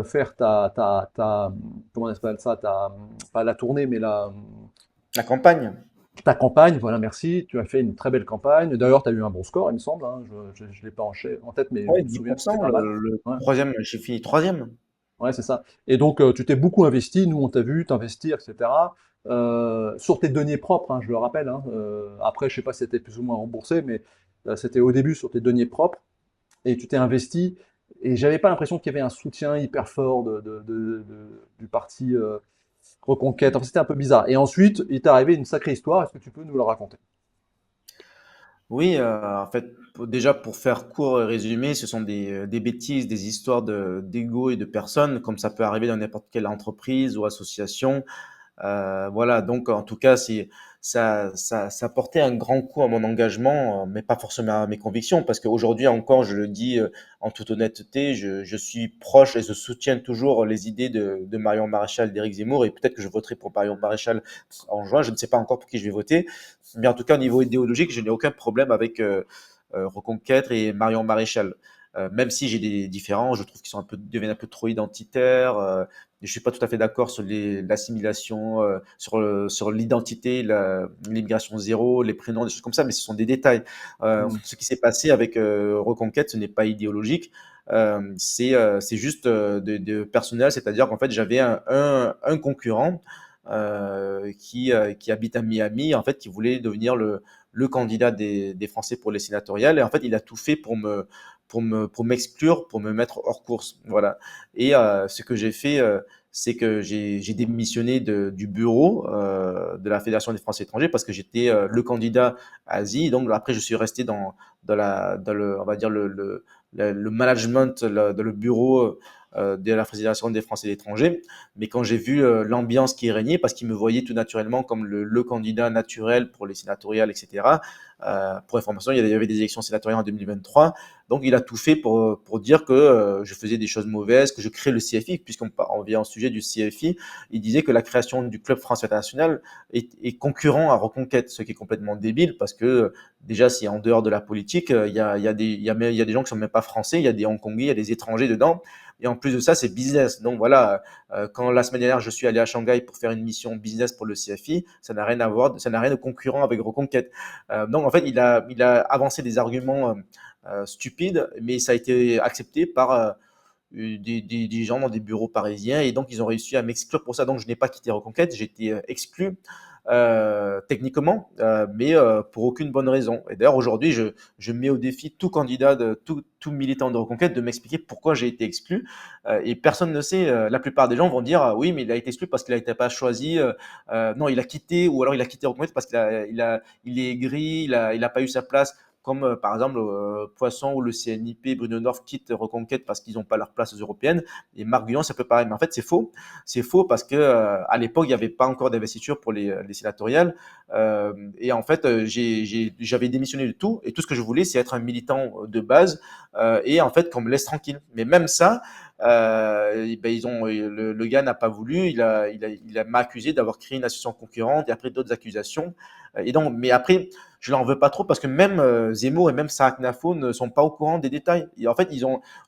faire comment on appelle ça, pas la tournée, mais
la campagne,
ta campagne, voilà, merci. Tu as fait une très belle campagne. D'ailleurs, tu as eu un bon score, il me semble. Hein. Je ne l'ai pas en tête, mais je
ouais,
me souviens que
10%,
c'était pas mal.
le
Ouais,
troisième, j'ai fini troisième.
ouais, c'est ça. Et donc, tu t'es beaucoup investi. Nous, on t'a vu t'investir, etc. Sur tes deniers propres, hein, je le rappelle. Hein. Après, je sais pas si c'était plus ou moins remboursé, mais c'était au début sur tes deniers propres. Et tu t'es investi. Et j'avais pas l'impression qu'il y avait un soutien hyper fort du parti Reconquête. Enfin, c'était un peu bizarre. Et ensuite, il t'est arrivé une sacrée histoire. Est-ce que tu peux nous la raconter?
Oui, en fait, déjà pour faire court et résumé, ce sont des bêtises, des histoires d'ego et de personnes, comme ça peut arriver dans n'importe quelle entreprise ou association. Voilà, donc en tout cas, ça portait un grand coup à mon engagement, mais pas forcément à mes convictions, parce qu'aujourd'hui encore, je le dis en toute honnêteté, je suis proche et je soutiens toujours les idées de Marion Maréchal, d'Éric Zemmour, et peut-être que je voterai pour Marion Maréchal en juin. Je ne sais pas encore pour qui je vais voter, mais en tout cas, au niveau idéologique, je n'ai aucun problème avec Reconquête et Marion Maréchal. Même si j'ai des différends, je trouve qu'ils sont deviennent un peu trop identitaires. Je suis pas tout à fait d'accord sur l'assimilation, sur l'identité, l'immigration zéro, les prénoms, des choses comme ça, mais ce sont des détails.
Hmm.
Ce qui s'est passé avec Reconquête, ce n'est pas idéologique. C'est juste de personnel, c'est-à-dire qu'en fait, j'avais un concurrent qui habite à Miami, en fait, qui voulait devenir le candidat des Français pour les sénatoriales. Et en fait, il a tout fait pour m'exclure, pour me mettre hors course. Voilà. Et ce que j'ai fait, c'est que j'ai démissionné du bureau de la Fédération des Français étrangers parce que j'étais le candidat Asie. Donc après, je suis resté dans le, on va dire le management, dans le bureau de la Fédération des Français étrangers. Mais quand j'ai vu l'ambiance qui régnait, parce qu'il me voyait tout naturellement comme le candidat naturel pour les sénatoriales, etc. Pour information, il y avait des élections sénatoriales en 2023. Donc, il a tout fait pour dire que je faisais des choses mauvaises, que je crée le CFI, puisqu'on vient au sujet du CFI. Il disait que la création du Club français international est concurrent à Reconquête, ce qui est complètement débile, parce que déjà, si en dehors de la politique, il y a des gens qui sont même pas français, il y a des Hongkongais, il y a des étrangers dedans. Et en plus de ça, c'est business. Donc voilà, quand la semaine dernière, je suis allé à Shanghai pour faire une mission business pour le CFI, ça n'a rien à voir, ça n'a rien de concurrent avec Reconquête. Donc en fait, il a avancé des arguments stupides, mais ça a été accepté par des gens dans des bureaux parisiens et donc ils ont réussi à m'exclure pour ça. Donc je n'ai pas quitté Reconquête, j'ai été exclu techniquement, mais pour aucune bonne raison. Et d'ailleurs aujourd'hui, je mets au défi tout candidat, tout militant de Reconquête de m'expliquer pourquoi j'ai été exclu. Et personne ne sait. La plupart des gens vont dire oui, mais il a été exclu parce qu'il n'a été pas choisi. Non, il a quitté ou alors il a quitté Reconquête parce il est gris, il a pas eu sa place comme par exemple Poisson ou le CNIP, Bruno North quitte Reconquête parce qu'ils n'ont pas leur place européenne. Et Marc Guillon, c'est un peu pareil. Mais en fait, c'est faux. C'est faux parce que à l'époque, il n'y avait pas encore d'investiture pour les sénatoriales. Et en fait, j'avais démissionné de tout. Et tout ce que je voulais, c'est être un militant de base et en fait qu'on me laisse tranquille. Mais même ça, et ben, le gars n'a pas voulu, m'a accusé d'avoir créé une association concurrente et après d'autres accusations. Et donc, mais après, je l'en veux pas trop parce que même Zemmour et même Sarah Knafo ne sont pas au courant des détails. Et en fait,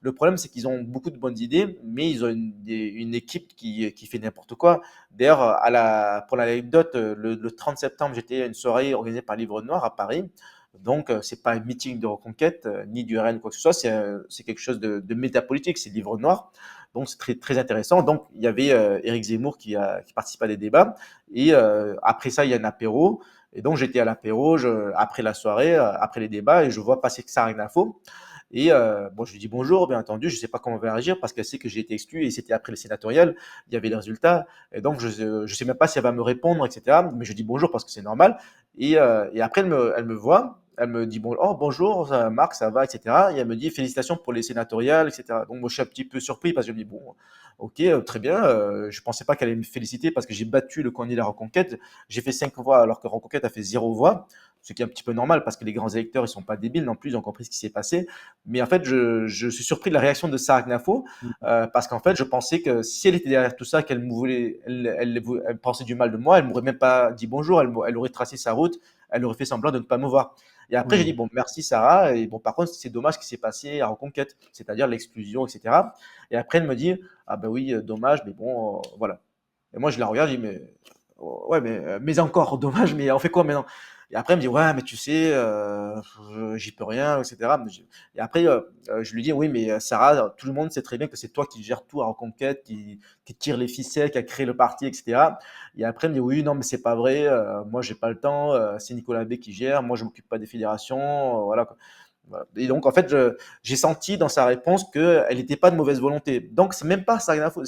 le problème, c'est qu'ils ont beaucoup de bonnes idées, mais ils ont une équipe qui fait n'importe quoi. D'ailleurs, pour l'anecdote, le 30 septembre, j'étais à une soirée organisée par Livre Noir à Paris. Donc, c'est pas un meeting de reconquête, ni du RN, quoi que ce soit, c'est quelque chose de métapolitique, c'est Livre Noir. Donc, c'est très, très intéressant. Donc, il y avait Éric Zemmour qui participe à des débats. Et après ça, il y a un apéro. Et donc, j'étais à l'apéro, après la soirée, après les débats, et je vois passer Sarah Gnafo. Et bon, je lui dis bonjour, bien entendu. Je ne sais pas comment elle va réagir parce qu'elle sait que j'ai été exclu et c'était après le sénatorial. Il y avait les résultats. Et donc, je ne sais même pas si elle va me répondre, etc. Mais je dis bonjour parce que c'est normal. Et après, elle me voit. Elle me dit bon, oh, bonjour, Marc, ça va, etc. Et elle me dit félicitations pour les sénatoriales, etc. Donc, moi, je suis un petit peu surpris parce que je me dis bon, ok, très bien. Je pensais pas qu'elle allait me féliciter parce que j'ai battu le candidat Reconquête. J'ai fait 5 voix alors que Reconquête a fait 0 voix. Ce qui est un petit peu normal parce que les grands électeurs, ils sont pas débiles non plus, ils ont compris ce qui s'est passé. Mais en fait, je suis surpris de la réaction de Sarah Gnafo parce qu'en fait, je pensais que si elle était derrière tout ça, qu'elle me voulait, elle pensait du mal de moi, elle m'aurait même pas dit bonjour, elle aurait tracé sa route, elle aurait fait semblant de ne pas me voir. Et après, j'ai dit,
Hmm.
bon, merci Sarah. Et bon, par contre, c'est dommage ce qui s'est passé à Reconquête, c'est-à-dire l'exclusion, etc. Et après, elle me dit, ah ben oui, dommage, mais bon, voilà. Et moi, je la regarde, je dis, mais ouais, mais encore, dommage, mais on fait quoi maintenant? Et après, elle me dit, ouais, mais tu sais, j'y peux rien, etc. Et après, je lui dis, oui, mais Sarah, tout le monde sait très bien que c'est toi qui gères tout à Reconquête, qui tire les ficelles, qui a créé le parti, etc. Et après, elle me dit, oui, non, mais c'est pas vrai, moi, j'ai pas le temps, c'est Nicolas B qui gère, moi, je m'occupe pas des fédérations, voilà, quoi. Voilà. Et donc, en fait, j'ai senti dans sa réponse qu'elle n'était pas de mauvaise volonté. Donc, c'est même pas Sarah Gnafo.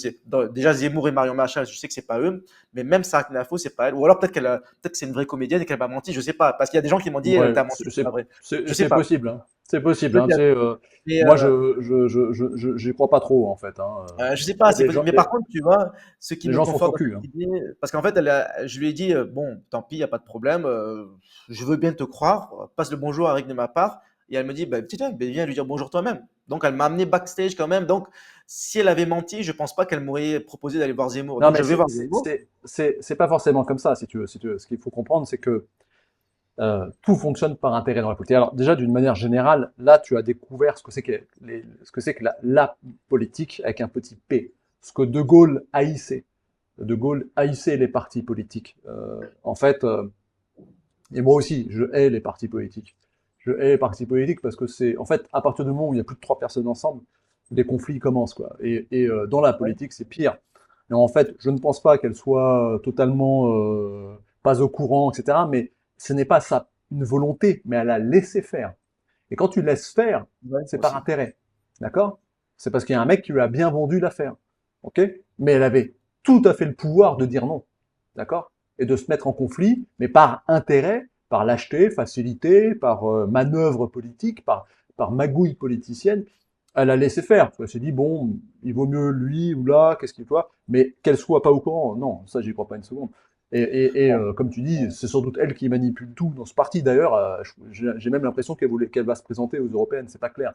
Déjà, Zemmour et Marion Maréchal, je sais que c'est pas eux, mais même Sarah Gnafo, c'est pas elle. Ou alors peut-être que c'est une vraie comédienne et qu'elle m'a menti, je sais pas. Parce qu'il y a des gens qui m'ont dit,
Ouais,
t'as menti, c'est pas vrai. Je sais
c'est
pas.
possible, hein. C'est possible, hein. Tu
Peut-être.
sais,
Mais
moi, j'y crois pas trop, en fait, hein.
je sais pas, c'est
Les
possible.
gens,
Mais par contre, tu vois, ce qui
les
me
gens sont
conforte
faux
dans
culs,
cette
hein.
idée, parce qu'en fait, je lui ai dit, bon, tant pis, il n'y a pas de problème, je veux bien te croire, passe le bonjour à Rick de ma part. Et elle me dit, bah, tiens, ben, viens lui dire bonjour toi-même. Donc, elle m'a amené backstage quand même. Donc, si elle avait menti, je pense pas qu'elle m'aurait proposé d'aller voir Zemmour.
Non,
Donc,
mais
je vais voir Zemmour.
c'est pas forcément comme ça, si tu veux. Si tu veux. Ce qu'il faut comprendre, c'est que tout fonctionne par intérêt dans la politique. Alors déjà, d'une manière générale, là, tu as découvert ce que c'est que, ce que, c'est que la politique avec un petit p. Ce que De Gaulle haïssait. De Gaulle haïssait les partis politiques. En fait, et moi aussi, je hais les partis politiques. Je hais les partis politiques parce que c'est, en fait, à partir du moment où il y a plus de 3 personnes ensemble, les conflits commencent, quoi. Dans la
Ouais,
politique, c'est pire. Et en fait, je ne pense pas qu'elle soit totalement pas au courant, etc. Mais ce n'est pas ça une volonté, mais elle a laissé faire. Et quand tu laisses faire,
ouais,
c'est par
aussi.
intérêt. D'accord? C'est parce qu'il y a un mec qui lui a bien vendu l'affaire. OK? Mais elle avait tout à fait le pouvoir de dire non. D'accord? Et de se mettre en conflit, mais par intérêt, par lâcheté, facilité, par manœuvre politique, par magouille politicienne. Elle a laissé faire. Elle s'est dit, bon, il vaut mieux lui ou là, qu'est-ce qu'il faut, mais qu'elle soit pas au courant, non, ça, j'y crois pas une seconde.
Bon,
Comme tu dis,
bon.
c'est sans doute elle qui manipule tout dans ce parti. D'ailleurs, j'ai même l'impression qu'elle va se présenter aux européennes, c'est pas clair.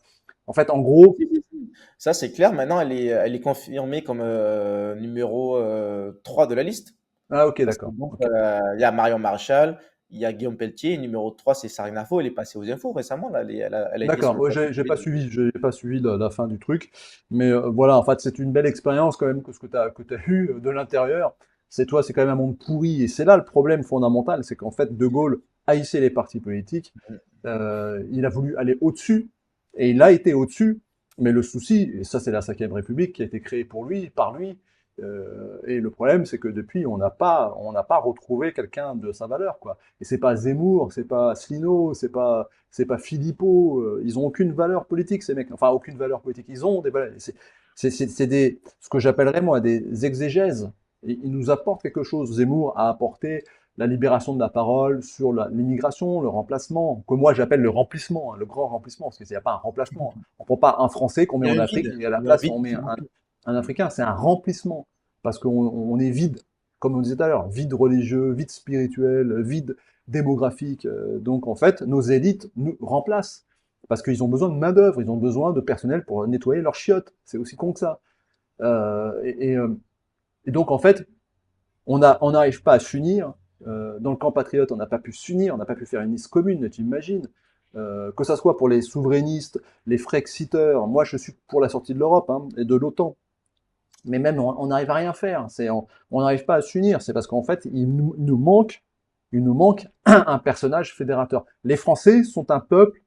En fait, en gros,
Si, si, si. Ça, c'est clair. Maintenant, elle est confirmée comme numéro 3 de la liste.
ah ok,
Parce que
d'accord.
donc,
Ok.
il y a Marion Maréchal, il y a Guillaume Pelletier, et numéro 3, c'est Sarine Info. Elle est passée aux infos récemment. Là, elle a été sur
D'accord,
le
ouais,
plateau de télé.
j'ai pas suivi la fin du truc, mais voilà, en fait, c'est une belle expérience quand même que ce que t'as eu de l'intérieur. C'est toi, c'est quand même un monde pourri, et c'est là le problème fondamental, c'est qu'en fait, De Gaulle haïssait les partis politiques, il a voulu aller au-dessus, et il a été au-dessus, mais le souci, et ça c'est la Cinquième République qui a été créée pour lui, par lui, et le problème c'est que depuis, on n'a pas retrouvé quelqu'un de sa valeur, quoi. Et c'est pas Zemmour, c'est pas Asselineau, c'est pas Philippot, ils ont aucune valeur politique ces mecs, enfin aucune valeur politique, ils ont des valeurs, c'est des, ce que j'appellerais moi des exégèses, et ils nous apportent quelque chose. Zemmour a apporté la libération de la parole sur l'immigration, le remplacement, que moi j'appelle le remplissement, hein, le grand remplissement, parce qu'il n'y a pas un remplacement. On ne prend pas un Français qu'on met
Il y a
en
un
Afrique
vide.
et à la
Il y a un
place
vide
on met
qui manque.
un Africain, c'est un remplissement, parce qu'on est vide, comme on disait tout à l'heure, vide religieux, vide spirituel, vide démographique. Donc en fait, nos élites nous remplacent, parce qu'ils ont besoin de main-d'œuvre, ils ont besoin de personnel pour nettoyer leurs chiottes. C'est aussi con que ça. Et donc, en fait, on n'arrive pas à s'unir. Dans le camp patriote, on n'a pas pu s'unir, on n'a pas pu faire une liste commune, tu imagines. Que ça soit pour les souverainistes, les frexiteurs, moi je suis pour la sortie de l'Europe hein, et de l'OTAN. Mais même, on n'arrive à rien faire. On n'arrive pas à s'unir. C'est parce qu'en fait, il nous manque un personnage fédérateur. Les Français sont un peuple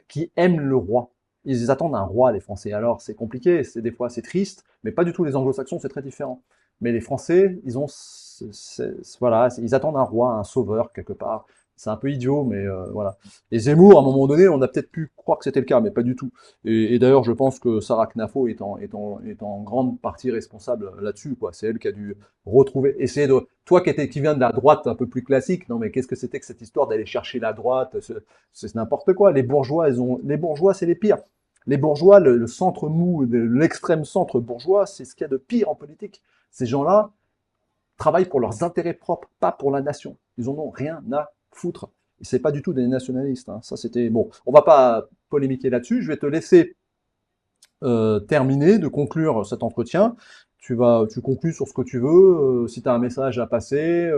qui aiment le roi. Ils attendent un roi, les Français. Alors, c'est compliqué, des fois c'est triste, mais pas du tout. Les Anglo-Saxons, c'est très différent. Mais les Français, voilà, ils attendent un roi, un sauveur quelque part. C'est un peu idiot, mais voilà. Et Zemmour, à un moment donné, on a peut-être pu croire que c'était le cas, mais pas du tout. Et d'ailleurs, je pense que Sarah Knafo est en grande partie responsable là-dessus, quoi. C'est elle qui a dû retrouver, essayer de, toi qui viens de la droite un peu plus classique, non mais qu'est-ce que c'était que cette histoire d'aller chercher la droite, c'est n'importe quoi. Les bourgeois, c'est les pires. Les bourgeois, le centre mou, l'extrême centre bourgeois, c'est ce qu'il y a de pire en politique. Ces gens-là travaillent pour leurs intérêts propres, pas pour la nation. Ils en ont rien à foutre. Et c'est pas du tout des nationalistes. Hein. Ça, c'était bon. On va pas polémiquer là-dessus. Je vais te laisser terminer, de conclure cet entretien. Tu conclus sur ce que tu veux. Si tu as un message à passer,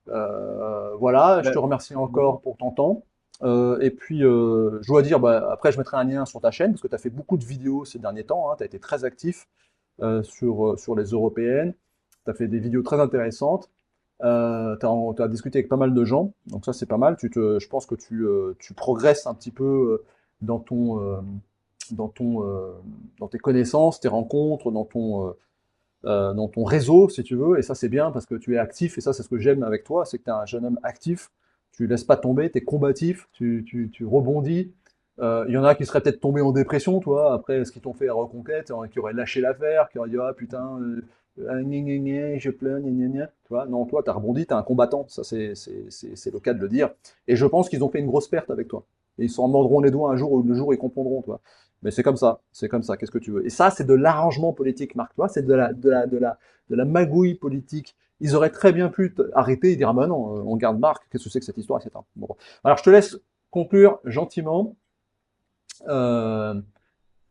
voilà, je te
Ben,
remercie encore pour ton temps. Et puis, je dois dire, bah, après, je mettrai un lien sur ta chaîne, parce que tu as fait beaucoup de vidéos ces derniers temps, hein, tu as été très actif sur les européennes, tu as fait des vidéos très intéressantes, tu as discuté avec pas mal de gens, donc ça c'est pas mal, je pense que tu progresses un petit peu dans dans ton, euh, dans tes connaissances, tes rencontres, dans ton réseau, si tu veux, et ça c'est bien parce que tu es actif, et ça c'est ce que j'aime avec toi, c'est que tu es un jeune homme actif, tu laisses pas tomber, tu es combatif, tu rebondis. Il y en a qui seraient peut-être tombés en dépression, toi, après ce qu'ils t'ont fait à Reconquête, qui auraient lâché l'affaire, qui auraient dit ah putain, gna, gna, gna, je pleure, gna, gna, gna. Tu vois, non, toi, tu as rebondi, tu es un combattant, ça c'est le cas de le dire. Et je pense qu'ils ont fait une grosse perte avec toi. Et ils s'en mordront les doigts un jour, le jour où ils comprendront, toi. Mais c'est comme ça, qu'est-ce que tu veux. Et ça, c'est de l'arrangement politique, Marc, tu vois, c'est de la magouille politique. Ils auraient très bien pu arrêter et dire, ah ben non, on garde Marc, qu'est-ce que c'est que cette histoire, etc. Bon. Alors, je te laisse conclure gentiment. Euh,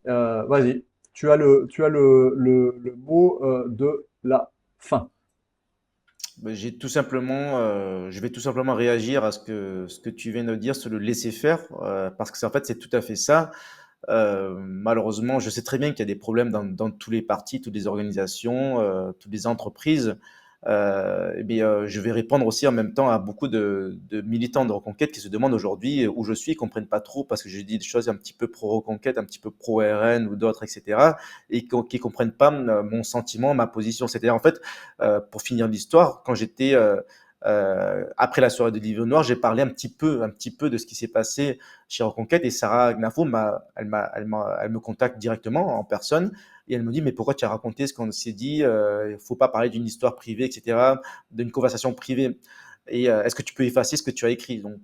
Vas-y, tu as le mot de la fin.
je vais tout simplement réagir à ce que tu viens de dire sur le laisser faire, parce que en fait, c'est tout à fait ça. Malheureusement, je sais très bien qu'il y a des problèmes dans tous les partis, toutes les organisations, toutes les entreprises. Je vais répondre aussi en même temps à beaucoup de militants de Reconquête qui se demandent aujourd'hui où je suis, ils comprennent pas trop parce que je dis des choses un petit peu pro-Reconquête, un petit peu pro-RN ou d'autres, etc. Et qui comprennent pas mon sentiment, ma position. C'est-à-dire, en fait, pour finir l'histoire, quand j'étais après la soirée de Livre Noir, j'ai parlé un petit peu de ce qui s'est passé chez Reconquête et Sarah Gnafo, elle me contacte directement en personne et elle me dit mais pourquoi tu as raconté ce qu'on s'est dit, il faut pas parler d'une histoire privée, etc., d'une conversation privée. Et est-ce que tu peux effacer ce que tu as écrit? Donc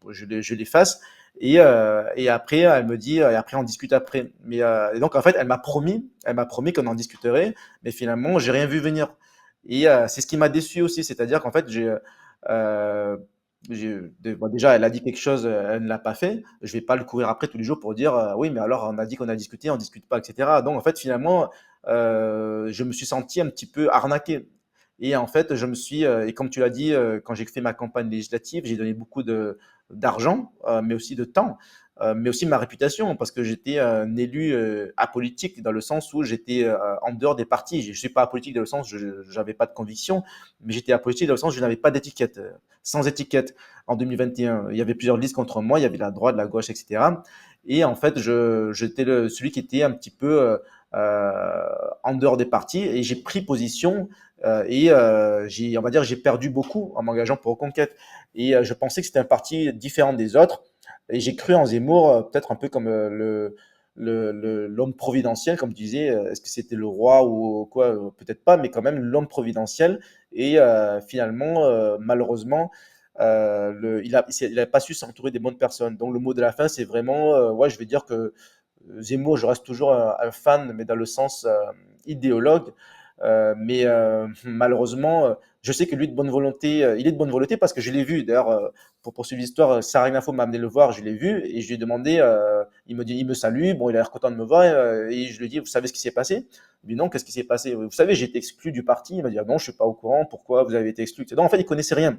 je l'efface et après elle me dit et après on discute après. Mais et donc en fait elle m'a promis qu'on en discuterait, mais finalement j'ai rien vu venir. Et c'est ce qui m'a déçu aussi, c'est-à-dire qu'en fait, euh, bon, déjà, elle a dit quelque chose, elle ne l'a pas fait. Je vais pas le courir après tous les jours pour dire oui, mais alors on a dit qu'on a discuté, on discute pas, etc. Donc en fait, finalement, je me suis senti un petit peu arnaqué. Et en fait, et comme tu l'as dit, quand j'ai fait ma campagne législative, j'ai donné beaucoup d'argent, mais aussi de temps, mais aussi ma réputation, parce que j'étais un élu apolitique dans le sens où j'étais en dehors des partis. Je ne suis pas apolitique dans le sens où je n'avais pas de conviction, mais j'étais apolitique dans le sens où je n'avais pas d'étiquette, sans étiquette en 2021. Il y avait plusieurs listes contre moi, il y avait la droite, la gauche, etc. Et en fait, j'étais celui qui était un petit peu en dehors des partis et j'ai pris position on va dire, j'ai perdu beaucoup en m'engageant pour Reconquête. Et je pensais que c'était un parti différent des autres. Et j'ai cru en Zemmour, peut-être un peu comme l'homme providentiel, comme tu disais. Est-ce que c'était le roi ou quoi? Peut-être pas, mais quand même l'homme providentiel. Et finalement, malheureusement, il a pas su s'entourer des bonnes personnes. Donc le mot de la fin, c'est vraiment, ouais, je vais dire que Zemmour, je reste toujours un fan, mais dans le sens idéologue. Mais malheureusement, je sais que lui, de bonne volonté, il est de bonne volonté parce que je l'ai vu. D'ailleurs, pour poursuivre l'histoire, Sarah m'a amené le voir, je l'ai vu et je lui ai demandé, il me dit, il me salue, bon, il a l'air content de me voir et je lui ai dit, vous savez ce qui s'est passé? Il me dit, non, qu'est-ce qui s'est passé? Vous savez, j'ai été exclu du parti. Il m'a dit, ah non, je suis pas au courant, pourquoi vous avez été exclu? Donc, en fait, il connaissait rien.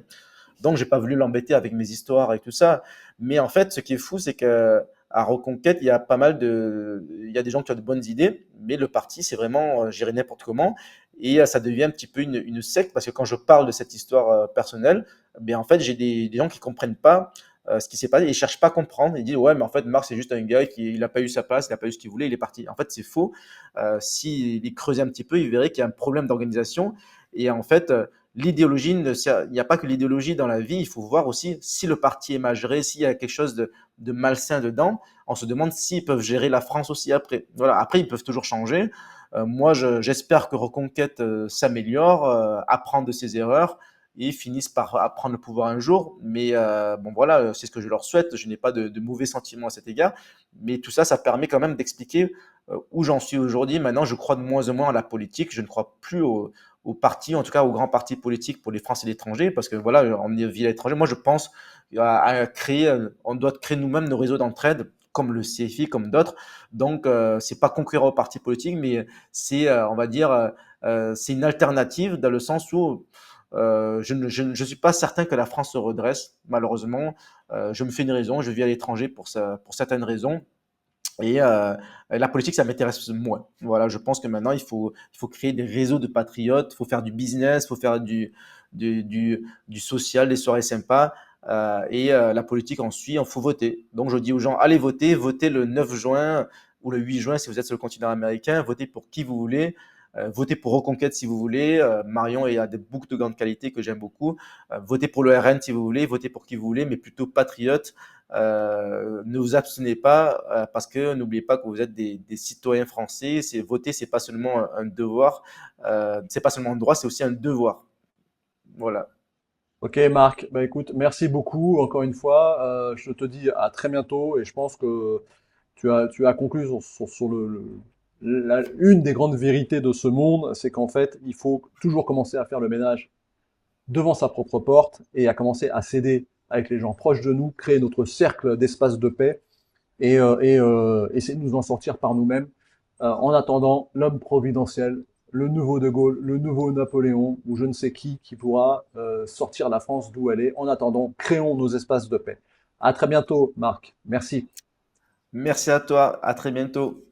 Donc, j'ai pas voulu l'embêter avec mes histoires et tout ça. Mais en fait, ce qui est fou, c'est que à Reconquête, il y a pas mal de, il y a des gens qui ont de bonnes idées, mais le parti, c'est vraiment géré n'importe comment. Et ça devient un petit peu une secte parce que quand je parle de cette histoire personnelle, ben en fait, j'ai des gens qui comprennent pas ce qui s'est passé, ils cherchent pas à comprendre. Ils disent ouais, mais en fait, Marc, c'est juste un gars qui, il a pas eu sa place, il a pas eu ce qu'il voulait, il est parti. En fait, c'est faux. S'il creusait un petit peu, il verrait qu'il y a un problème d'organisation. Et en fait, l'idéologie, il n'y a pas que l'idéologie dans la vie, il faut voir aussi si le parti est mal géré, s'il y a quelque chose de malsain dedans, on se demande s'ils peuvent gérer la France aussi après. Voilà, après, ils peuvent toujours changer. Moi, j'espère que Reconquête s'améliore, apprend de ses erreurs et finissent par prendre le pouvoir un jour. Mais bon, voilà, c'est ce que je leur souhaite. Je n'ai pas de mauvais sentiments à cet égard. Mais tout ça, ça permet quand même d'expliquer où j'en suis aujourd'hui. Maintenant, je crois de moins en moins à la politique. Je ne crois plus au parti, en tout cas aux grands partis politiques pour les Français et l'étranger, parce que voilà, on vit à l'étranger. Moi, je pense à créer, on doit créer nous-mêmes nos réseaux d'entraide, comme le CFI, comme d'autres. Donc, c'est pas concurrent aux partis politiques, mais c'est, on va dire, c'est une alternative dans le sens où je suis pas certain que la France se redresse, malheureusement. Je me fais une raison, je vis à l'étranger pour certaines raisons. Et la politique, ça m'intéresse moins. Voilà, je pense que maintenant, il faut créer des réseaux de patriotes, il faut faire du business, il faut faire du social, des soirées sympas. La politique, en suit, il faut voter. Donc, je dis aux gens, allez voter, votez le 9 juin ou le 8 juin si vous êtes sur le continent américain, votez pour qui vous voulez. Votez pour Reconquête si vous voulez. Marion il a des boucles de grande qualité que j'aime beaucoup. Votez pour le RN si vous voulez. Votez pour qui vous voulez, mais plutôt patriote. Ne vous abstenez pas parce que n'oubliez pas que vous êtes des citoyens français. C'est voter, c'est pas seulement un devoir, c'est pas seulement un droit, c'est aussi un devoir. Voilà.
Ok Marc, bah écoute, merci beaucoup encore une fois. Je te dis à très bientôt et je pense que tu as conclu sur une des grandes vérités de ce monde, c'est qu'en fait, il faut toujours commencer à faire le ménage devant sa propre porte et à commencer à s'aider avec les gens proches de nous, créer notre cercle d'espace de paix et essayer de nous en sortir par nous-mêmes. En attendant, l'homme providentiel, le nouveau De Gaulle, le nouveau Napoléon, ou je ne sais qui pourra sortir la France d'où elle est. En attendant, créons nos espaces de paix. À très bientôt, Marc. Merci.
Merci à toi. À très bientôt.